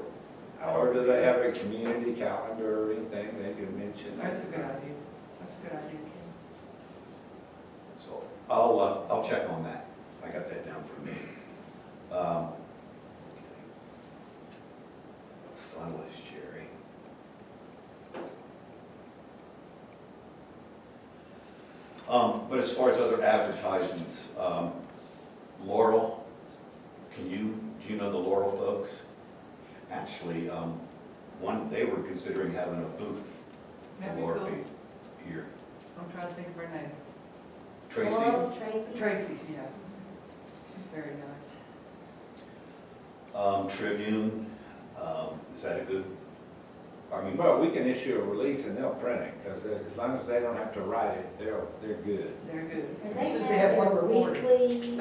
Or do they have a community calendar or anything they could mention? That's a good idea. That's a good idea, Ken. So I'll check on that. I got that down for me. Finalist, Jerry. But as far as other advertisements, Laurel, do you know the Laurel folks? Actually, they were considering having a booth. That'd be Laura cool. be here. I'm trying to think of her name. Tracy? Laurel, Tracy. Tracy, yeah. She's very nice. Tribune, is that a good, Well, we can issue a release and they'll print it, because as long as they don't have to write it, they're good. They're good. And they Since have one their report. weekly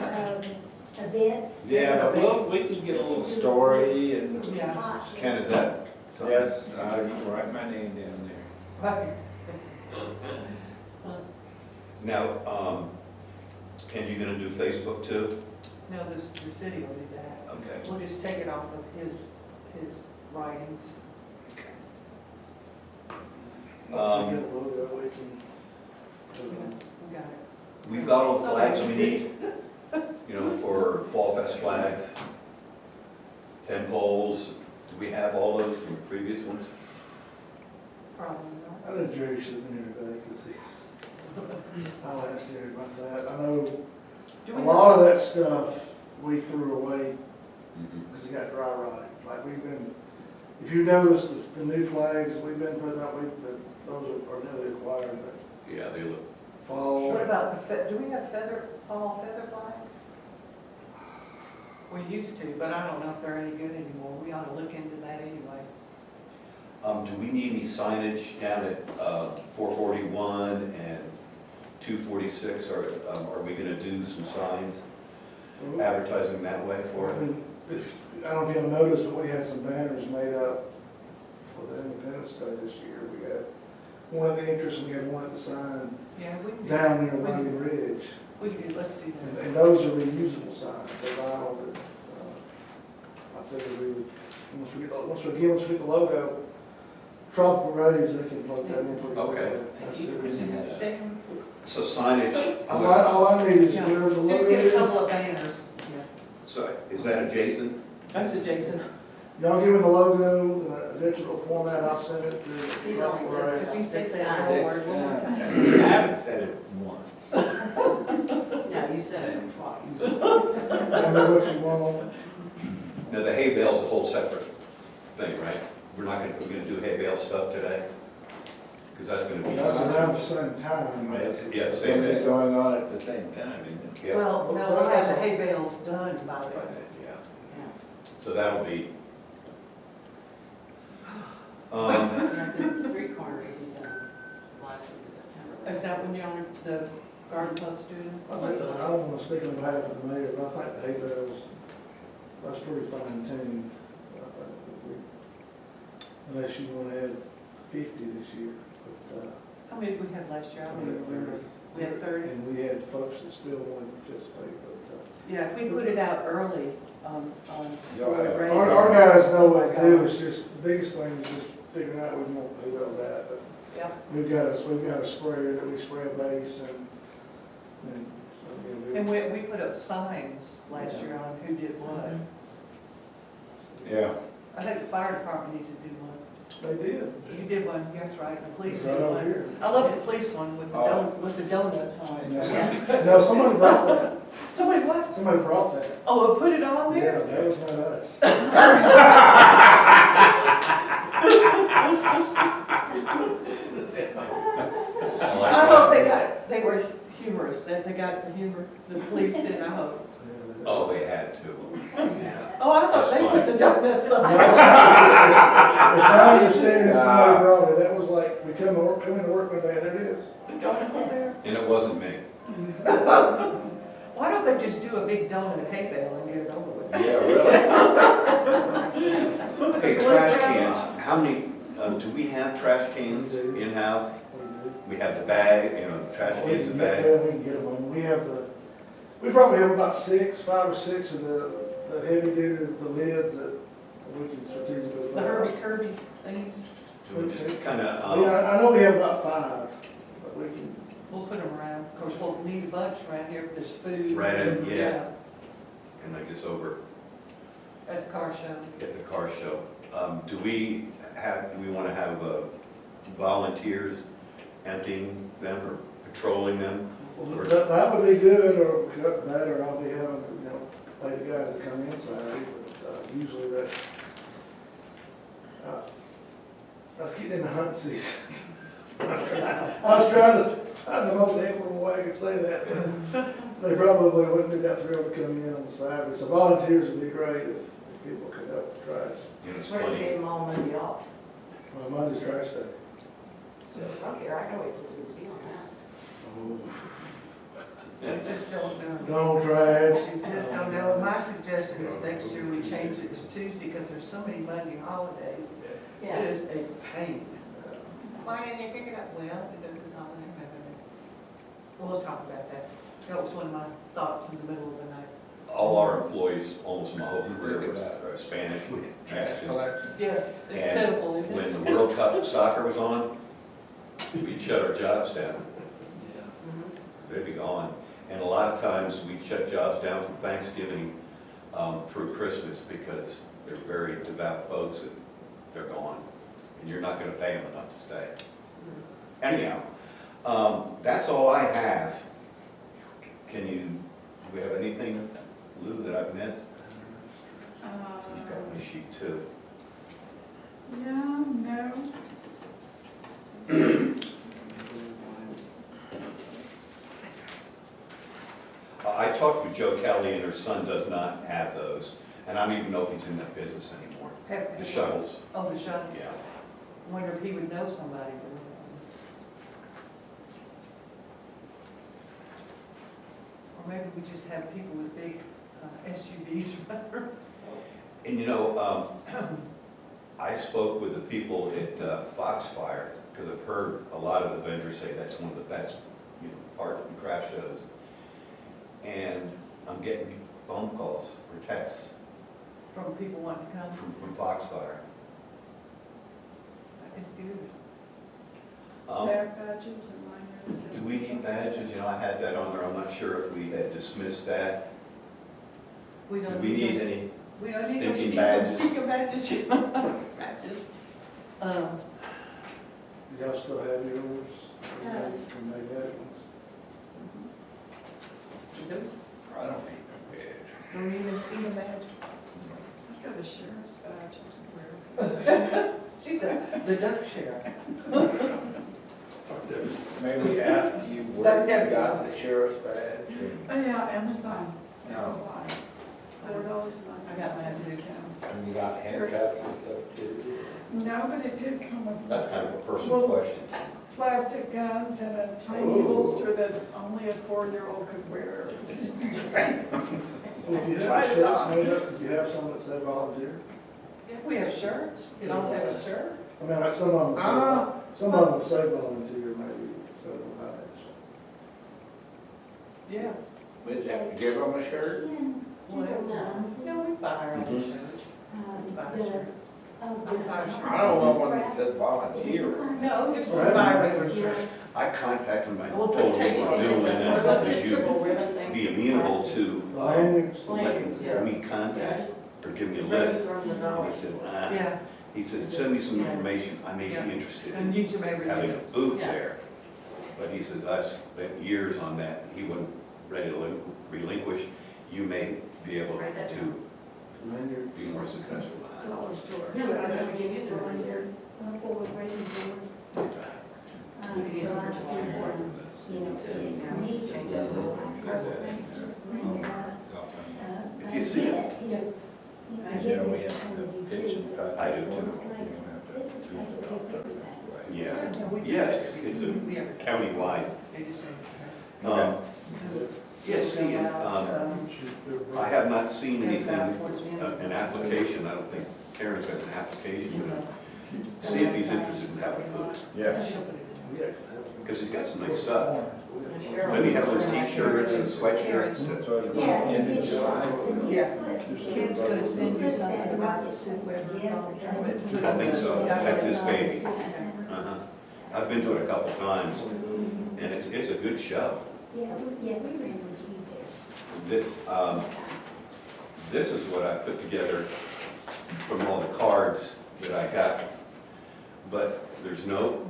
events. Yeah, but we can get a little story and, Yeah. Ken, is that something? yes, you can write my name down there. Right. Now, Ken, you gonna do Facebook too? No, the city will do that. Okay. We'll just take it off of his writings. If we get a logo, we can, We got it. We've got all the flags we need, for Fall Fest flags, 10 poles. Do we have all those from the previous ones? Probably not. I know Jerry should have been here today, because I'll ask Jerry about that. I know Do a we lot of that stuff we threw away Mhm. because it got dry rotted. Like we've been, if you notice the new flags that we've been putting up, those are newly acquired, but Yeah, they look, fall. What about do we have fall feather flags? We used to, but I don't know if they're any good anymore. We ought to look into that anyway. do we need any signage down at 441 and 246? Are we gonna do some signs advertising that way for it? I don't know if you'll notice, but we had some banners made up for the Independence Day this year. We had one at the entrance and we had one at the sign Yeah, we can do. down near Logan Ridge. We can do, let's do that. And those are reusable signs, they're vinyl, that, I figured we would, once we get the logo, Tropical Rays, they can plug that in pretty quick. Okay. That's it. Dan, So signage, All I need is Yeah. whatever the just logo get a is. couple of banners. Yeah. so is that adjacent? That's a Jason. Y'all give me the logo in a digital format, I'll send it to He's Tropical only Rays. said If you say six that, times. words one more time. I haven't said it once. No, you said it twice. Tell me what you want. Now, the hay bale's a whole separate thing, right? We're gonna do hay bale stuff today? Because that's gonna be. That's around the same time. Yeah, same Things thing. going on at the same time, isn't it? Yeah. Well, no, we'll have the hay bales done by then. Yeah, Yeah. so that'll be. Yeah, because the street corners will be done last week of September. Is that when y'all, the garden club's doing it? I think, I don't want to speak on behalf of the mayor, but I think the hay bales, that's pretty fine tuned. Unless you want to add 50 this year, but, How many did we have last year? I we don't had remember. 30. We had 30? And we had folks that still wanted to participate, but, Yeah, if we put it out early on Y'all have- the our radio. guys know what to do, it's just, the biggest thing is just figuring out where we want the hay bales at, but Yeah. we've got a sprayer that we spray a base and so, yeah, And we put up signs last year on who did what. Yeah. I think the fire department needs to do one. they did. You did one, that's right, the police It's did right over one. here. I love the police one with the Oh. with the donuts on it. No, somebody brought that, Somebody what? somebody brought that. Oh, and put it on Yeah, there? that was not us. I hope they were humorous, that they got the humor, the police did, I hope. Oh, they had to. Oh, I thought they put the donuts on. It's my understanding somebody brought it, that was like, we come into work one day, there it is. The donut was there. And it wasn't me. Why don't they just do a big donut hay bale and get it over with? Yeah, really. Okay, trash cans, how many, do we have trash cans in-house? We have the bag, you know, trash We cans can and get, bags. we can get them, we probably have about 5 or 6 of the heavy duty, the lids that we can strategically. The Herbie Kirby things, So we just kind Yeah, of, I know we have about 5, but we can, we'll put them around. Of course, we'll need a bunch around here, there's food. Right in, yeah. and I guess over At the car show. at the car show. Do we want to have volunteers emptying them or patrolling them? well, that would be good, or that, or I'll be having, you know, pay the guys that come inside, but usually that, that's getting into hunt season. I was trying to find the most equitable way I could say that. They probably wouldn't be that thrilled to come in on Saturday, so volunteers would be great if people could help the trash. You know, it's Where you funny. gave them all Monday off. Well, Monday's trash day. So I don't care, I can wait till Tuesday on that. We just don't know. No trash. We just don't know. My suggestion is next year we change it to Tuesday because there's so many Monday holidays. It Yeah. is a pain. Why didn't they figure it out? Well, it doesn't holiday. We'll talk about that. That was one of my thoughts in the middle of the night. All our employees, almost my whole career was Spanish with accents. Collection. Yes, it's And pitiful, isn't When it? the World Cup soccer was on, we'd shut our jobs down. Mhm. They'd be gone. And a lot of times we'd shut jobs down from Thanksgiving through Christmas because they're very devout folks and they're gone. And you're not gonna pay them enough to stay. Anyhow, that's all I have. Do we have anything, Lou, that I've missed? You've got my sheet too. Yeah, no. I talked with Joe Kelly and her son does not have those. And I don't even know if he's in that business anymore. The shuttles, Oh, the shuttles. yeah. Wonder if he would know somebody. Or maybe we just have people with big SUVs. And you know, I spoke with the people at Foxfire, because I've heard a lot of the vendors say that's one of the best, you know, art and craft shows. And I'm getting phone calls or texts From people wanting to come. from Foxfire. It's good. Staff badges and lanyards. Do we need badges? You know, I had that on there. I'm not sure if we had dismissed that. We Do don't we need those- any? We don't need those stinking badges? sticker badges. Badges. Y'all still have yours? From magnetic ones? You do? I don't need no badge. Don't need a sticker badge. I've got a sheriff's badge I can wear. She's the duck sheriff. Maybe ask you where you got the sheriff's badge. Oh, yeah, Amazon. No. Amazon. $4.99 I got mine too. discount. And you got handcuffs and stuff too. No, but it did come with That's kind of a personal Well- question. plastic guns and a tiny Ooh. holster that only a 4-year-old could wear. It was just- Well, if you Try have it shirts on. made up, if you have some that say volunteer, If we have shirts, you don't have a shirt? I mean, like some of them say, some of them say volunteer, maybe, so badge. Yeah. We'd have to give them a shirt. No, we buy our own Mhm. shirt. Does, I don't want one that says volunteer. No, just Right. buy a regular shirt. I contacted them, I We'll told put them tape what on we're doing, this. and I What said, about would just you triple ribbon things? be amenable to Lanyards. Lanyards, yeah. letting me contact Just or give me a ribbons list? from the And dollar. he said, Yeah, he said, send me some information, I may Yeah. be interested and in use them every having year. a booth Yeah. there. But he says, I've spent years on that, he wasn't ready to relinquish. You may be able Write that to down. Lanyards. be more successful than Dollar store. No, because we can use it on here. forward waiting board. I. You can use So it I for see July. that, you know, it's needed, Change so it. I just bring it up. If you see it. It's, you know, I Yeah, get we it's have kind of you pension too, cut. but I do it too. looks like, it looks like it could be that. Yeah, it's a countywide. Yeah, see, I have not seen anything, an application, I don't think Karen's got an application, but see if he's interested in having a booth, Yes. because he's got some nice stuff. Doesn't he have those t-shirts and sweatshirts? That's what it's Yeah, in it July. Ken's gonna send you something about the Sue Weber Golf. I think so, that's his baby. Uh-huh. I've been to it a couple times, and it's a good show. Yeah, we ran with you there. This is what I put together from all the cards that I got, but there's no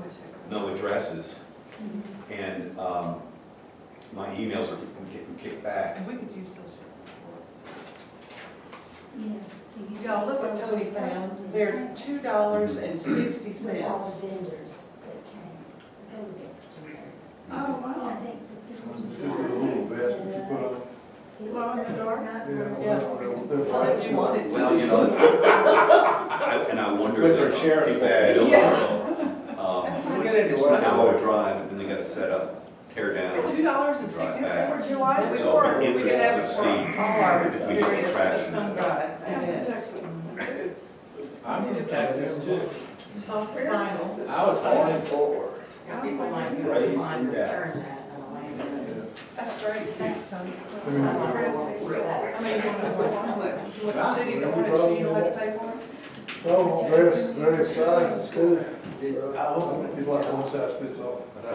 addresses, and my emails are getting kicked back. And we could use those. Yeah. Y'all, look what Tony found. They're $2.60. With all the vendors that came. They were there for 2 days. Oh, I wow. think for Just people. a little vest that you put on. Glow in the dark? Well, if you wanted to. Well, you know, and I wonder. With if their sheriff's people badge. feel, Get into It's what? an hour drive, and then they gotta set up, tear down. $2.60. Drive back. For July Then we So I'll be Fourth. We could have it interested for to all our see if we get various traction. sun drive Yeah, events. Texas. It's, I'm in Texas too. Soft where vinyl. is it? I was born in Fort Worth. Yeah, people might be Raised in able to return Dallas. that on a land. That's great, thank you, Tony. That's where it's I mean, what the city, the one so you don't have to pay for it? Oh, various sizes too. He's like one size fits all. Oh,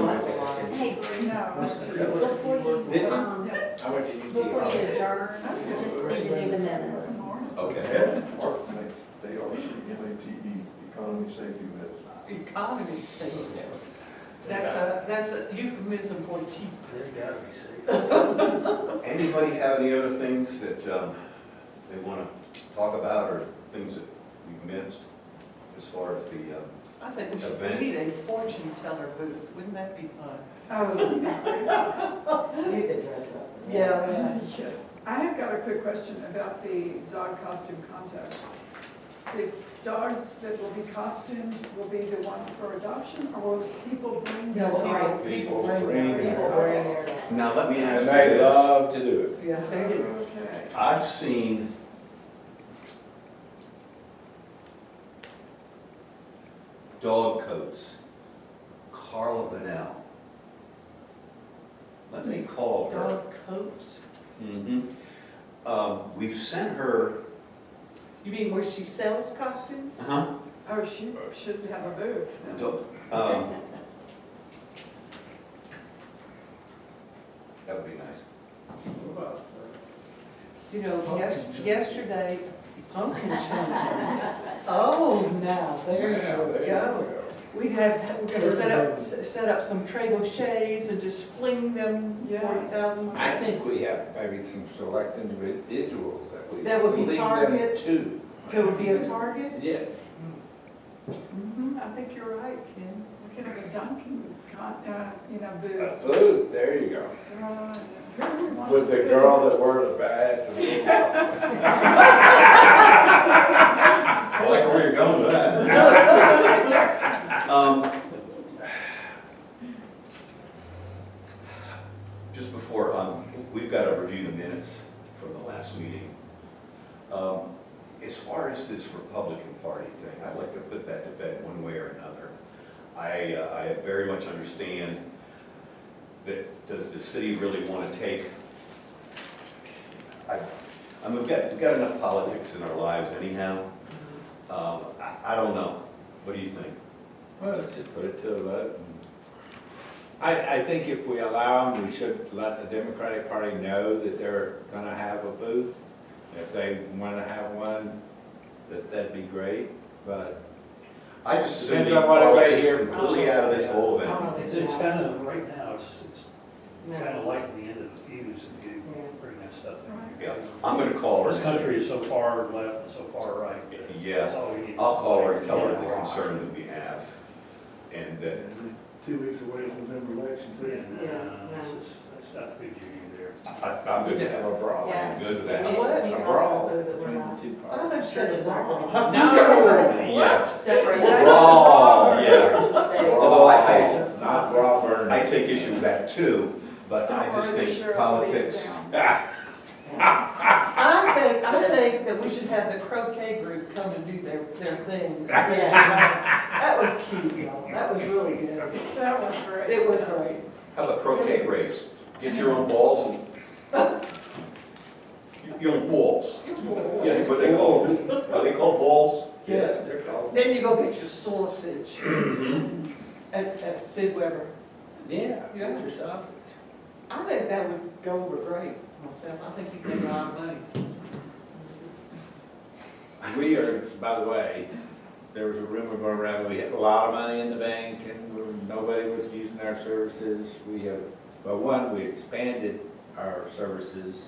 that's a lot. Hey, Bruce, No. before you, Did you? um, I went to before you UT. adjourn, just need to do the minutes. Okay. They are CMATE, economy safety measures. Economy saving there. That's a euphemism for cheap. They gotta be safe. Anybody have any other things that they wanna talk about, or things that we've missed as far as the, I think we should, Events. we need a fortune teller booth, wouldn't that be fun? Oh, You could dress up. Yeah. I have got a quick question about the dog costume contest. The dogs that will be costumed will be the ones for adoption, or will people bring their dogs? People bring bring their- People bring their dogs. now let me ask And you they this. love to do it. Yes, they do. Okay. I've seen dog coats, Carla Bennell. Let me call her. Dog coats. We've sent her, You mean where she sells costumes? Oh, she should have a booth. that would be nice. What about, You know, yesterday, pumpkin show. Oh, now, there you go. We're gonna set up some trebuchets and just fling them Yes. 40,000. I think we have maybe some select individuals that we. That would be lead them targets? to. Could it be a target? Yes. I think you're right, Ken. We could have a dunking, A booth. booth, there you go. Whoever wants With to the sit. girl that wore the badge. I like where you're going with that. Jackson. Just before, we've got to review the minutes from the last meeting. As far as this Republican Party thing, I'd like to put that to bed one way or another. I very much understand that, does the city really want to take, we've got enough politics in our lives anyhow. I don't know. What do you think? Well, let's just put it to a vote. I think if we allow them, we should let the Democratic Party know that they're gonna have a booth. If they wanna have one, that'd be great, but I just assume Depends the on what everybody politics here- completely out of this whole event. It's kind of, right now, it's kind of like the end of the fuse if you bring that stuff in. Yeah, I'm gonna call her. This country is so far left and so far right. That's Yeah, all we need. I'll call her and tell her the concern that we have, and that, 2 weeks away from November election too. And, that's not good you there. I'm good with that. Have a brawl. Yeah. I'm good with We that. What? we can A brawl also move that we're between not, the two I parties. thought churches aren't gonna be. No. Yeah. Separate. Brawl, yeah. Stay. Although I- Not brawl burning. I take issue with that too, but I Don't just worry, the think sheriff will beat it politics. down. I think that we should have the croquet group come and do their thing. Yeah. That was cute, y'all. That was really good. That was great. It was great. Have a croquet race. Get your own balls and. Your own balls. Yeah, what they call, are they called balls? Yes, they're called. Then you go get your sausage at Sid Weber. Yeah, Yeah. get your sausage. I think that would go over great myself. I think you'd make a lot of money. We are, by the way, there was a rumor going around that we had a lot of money in the bank and nobody was using our services. We have, well, one, we expanded our services.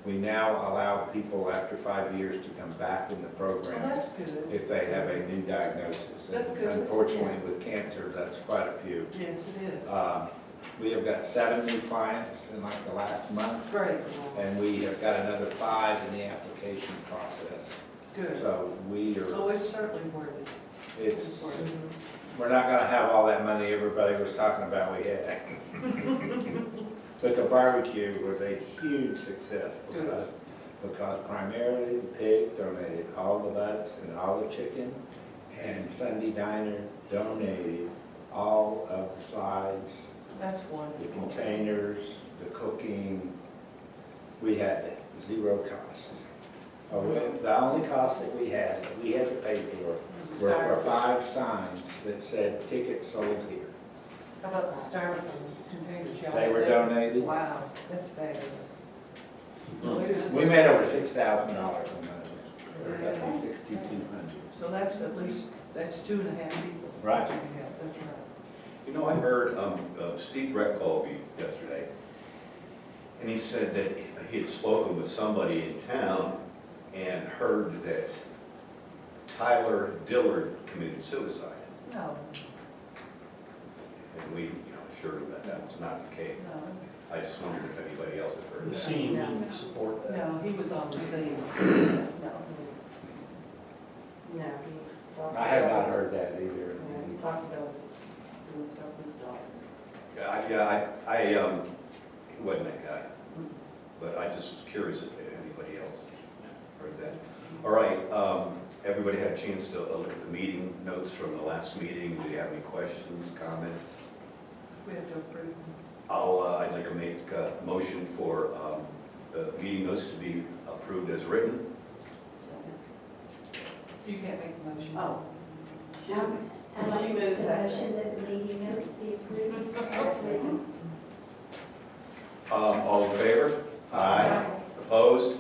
We now allow people after 5 years to come back in the Well, program that's good. if they have a new diagnosis. That's And good. unfortunately, with cancer, that's quite a few. Yes, it is. We have got 7 new clients in like the last month, Great. and we have got another 5 in the application process. Good. So we are, So it's certainly worth it. it's, It's worth it. we're not gonna have all that money everybody was talking about we had. But the barbecue was a huge success because primarily the pig donated all the butts and all the chicken, and Sunday Diner donated all of the slides, That's the wonderful. containers, the cooking. We had 0 cost. The only cost that we had to pay for were for 5 signs that said tickets sold here. How about the styrofoam containers? y'all They were have that? donated. Wow, that's fabulous. We made over $6,000 on that. That was 6,200. So that's at least, that's 2.5 people. Right. Yeah, that's right. You know, I heard Steve Brett called me yesterday, and he said that he had spoken with somebody in town and heard that Tyler Dillard committed suicide. No, And we, assured him that that was not the case. no, I just wondered if anybody else had heard The that. scene didn't support that. no, he was on the scene. No. No, he talked I have not about- heard that either. Yeah, he talked about doing stuff with his daughter. He wasn't that guy, but I just was curious if anybody else heard that. All right, everybody had a chance to look at the meeting notes from the last meeting. Do you have any questions, comments? We have to approve. I'd like to make a motion for the meeting notes to be approved as written. You can't make the motion. Oh. I'd like She to make moves, a I motion second. that the meeting notes be approved as written. All in favor? Opposed?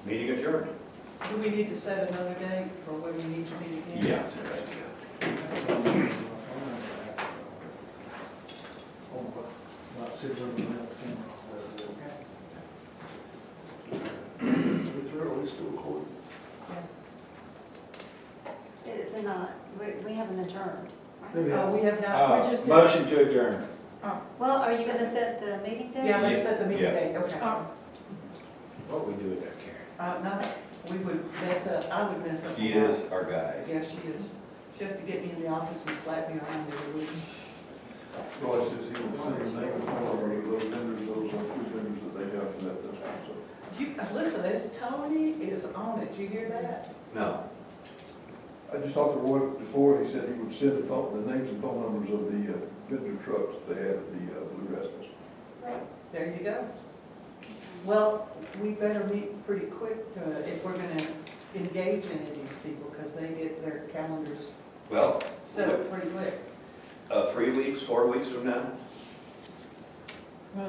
Meeting adjourned. Do we need to set another date for when we need to meet again? Yeah, that's a good idea. Not sitting on the camera. We through, are we still recording? It's not, we haven't adjourned. Maybe Oh, we have not, we just. Motion to adjourn. Well, are you gonna set the meeting date? Yeah, let's set the meeting Yeah. date, okay. What we do with that, Karen? No, we would mess up, I would mess up. He a lot. is our guide. Yeah, she is. She has to get me in the office and slap me around every week. Well, it's just, he will send his name and phone number to those vendors, those are 2 vendors that they have from that district, so. Listen, Tony is on it, you hear that? No. I just talked to Roy before, he said he would send the names and phone numbers of the vendor trucks they had at the Blue Rascals. There you go. Well, we better meet pretty quick if we're gonna engage any of these people, because they get their calendars Well, set up pretty quick. 3 weeks, 4 weeks from now? I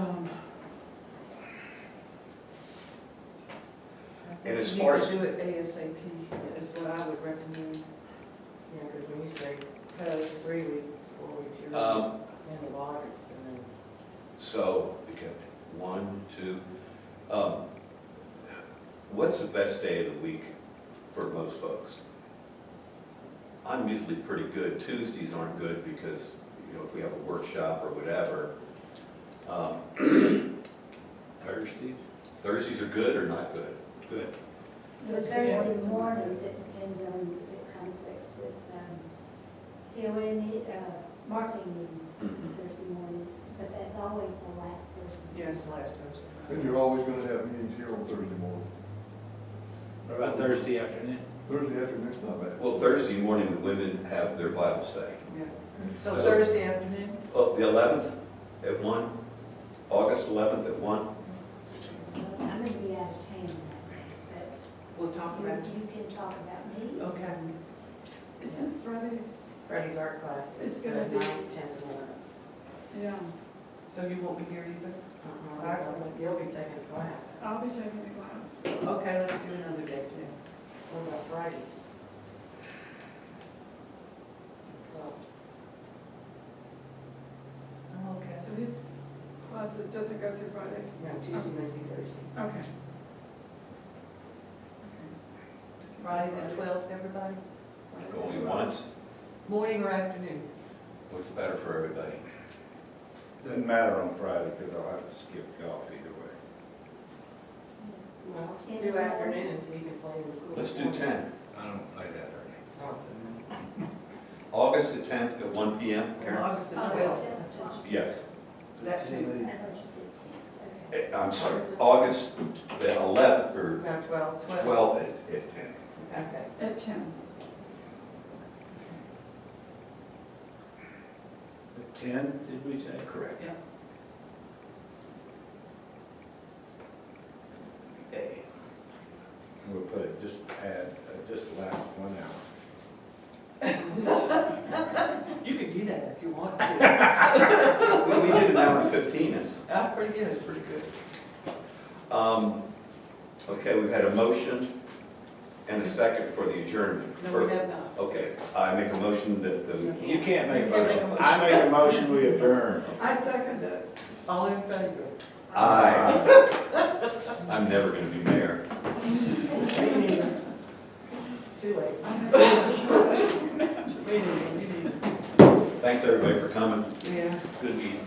And think as we far need as- to do it ASAP, is what I would recommend, Yeah, because when you say because 3 weeks, 4 weeks, you're Um, end of August, and then So, we got 1, 2, what's the best day of the week for most folks? I'm usually pretty good. Tuesdays aren't good because, if we have a workshop or whatever. Thursdays? Thursdays are good or not good? Good. The Thursday mornings, it depends on if it conflicts with, marketing meeting Mhm. Thursday mornings, but that's always the last Thursday. Yes, last Thursday. And you're always gonna have meetings here on Thursday morning. What about Thursday afternoon? Thursday afternoon's not bad. Well, Thursday morning, the women have their Bible study. Yeah. So Thursday afternoon? Oh, the 11th at 1, August 11th at 1. I'm gonna be out of town that week, but We'll talk about you can talk about me. Okay. Isn't Friday's, Freddy's art class It's is gonna the be- 9th, 10th, and 11th. yeah, So you won't be here either? You'll be taking a class. I'll be taking the class. Okay, let's do another date then. What about Friday? Well, Oh, okay. So it's class that doesn't go through Friday? no, Tuesday, Wednesday, Thursday. Okay. Friday the 12th, everybody? Going once, Morning or afternoon? what's better for everybody? Doesn't matter on Friday, because I'll have to skip golf either way. Well, Ten do in the afternoon morning. and so you can play in the cool. Let's do morning. 10. I don't play that early. August the 10th at 1 p.m. Karen? August the Oh, 12th. Yes. That too. I thought you said 10, okay. I'm sorry, August the 11th or No, 12. 12th at 10. Okay. At 10. At 10, did we say? Correct. Yeah. A. We'll put it, just add, just last 1 hour. You can do that if you want to. Well, we did an hour and 15. That's pretty good. That's pretty good. Okay, we've had a motion and a second for the adjournment. No, we have not. Okay, I make a motion that the, You can't make a motion. I make a motion, we adjourn. I second it. All in favor? aye. I'm never gonna be mayor. Too late. Me neither. Thanks, everybody, for coming. Yeah. Good meeting.